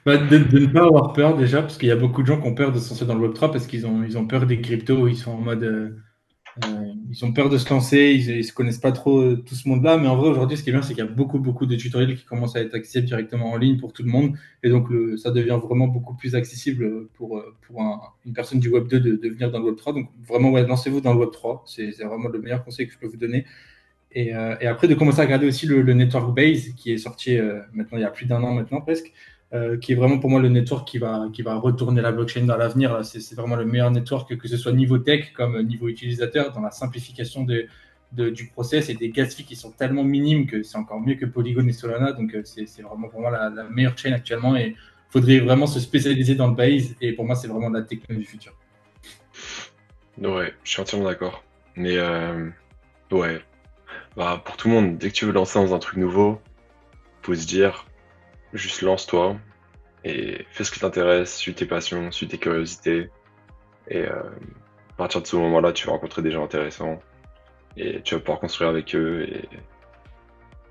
Bah, de ne pas avoir peur déjà, parce qu'il y a beaucoup de gens qui ont peur de se lancer dans le Web3 parce qu'ils ont peur des cryptos, ils sont en mode, ils ont peur de se lancer, ils se connaissent pas trop tout ce monde-là. Mais en vrai, aujourd'hui, ce qui est bien, c'est qu'il y a beaucoup de tutoriels qui commencent à être accessibles directement en ligne pour tout le monde. Et donc, ça devient vraiment beaucoup plus accessible pour une personne du Web 2 de venir dans le Web 3. Donc, vraiment, ouais, lancez-vous dans le Web 3. C'est vraiment le meilleur conseil que je peux vous donner. Et après, de commencer à regarder aussi le Network Base qui est sorti maintenant, il y a plus d'1 an maintenant presque, qui est vraiment pour moi le network qui va retourner la blockchain dans l'avenir. Là. C'est vraiment le meilleur network, que ce soit niveau tech comme niveau utilisateur, dans la simplification du process et des gas fees qui sont tellement minimes que c'est encore mieux que Polygon et Solana. Donc, c'est vraiment pour moi la meilleure chain actuellement. Et il faudrait vraiment se spécialiser dans le Base. Et pour moi, c'est vraiment la techno du futur. Ouais, je suis entièrement d'accord. Mais ouais, bah, pour tout le monde, dès que tu veux lancer dans un truc nouveau, faut se dire, juste lance-toi et fais ce qui t'intéresse, suis tes passions, suis tes curiosités. Et à partir de ce moment-là, tu vas rencontrer des gens intéressants et tu vas pouvoir construire avec eux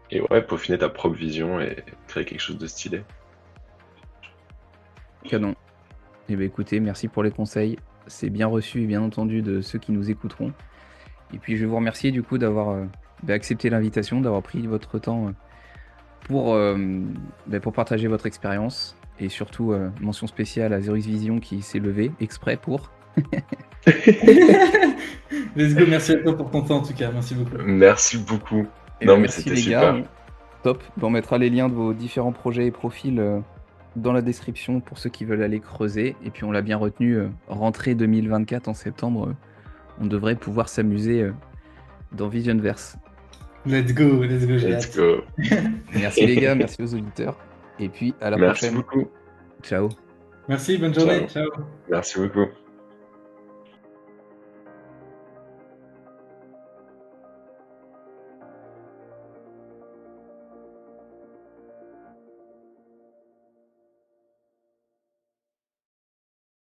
et ouais, peaufiner ta propre vision et créer quelque chose de stylé. Canon. Eh bien, écoutez, merci pour les conseils. C'est bien reçu et bien entendu de ceux qui nous écouteront. Et puis, je vais vous remercier du coup d'avoir accepté l'invitation, d'avoir pris votre temps pour partager votre expérience. Et surtout, mention spéciale à Zero X Vision qui s'est levé exprès pour. Let's go, merci à toi pour ton temps en tout cas. Merci beaucoup. Merci beaucoup. Et Non, bien, mais merci c'était les gars. super. Top. On mettra les liens de vos différents projets et profils dans la description pour ceux qui veulent aller creuser. Et puis, on l'a bien retenu, rentrée 2024 en septembre, on devrait pouvoir s'amuser dans Visionverse. Let's go, j'ai Let's hâte. go. Merci les gars, merci aux auditeurs. Et puis, à la Merci prochaine. beaucoup. Ciao. Merci, bonne journée. Ciao. Ciao. Merci beaucoup.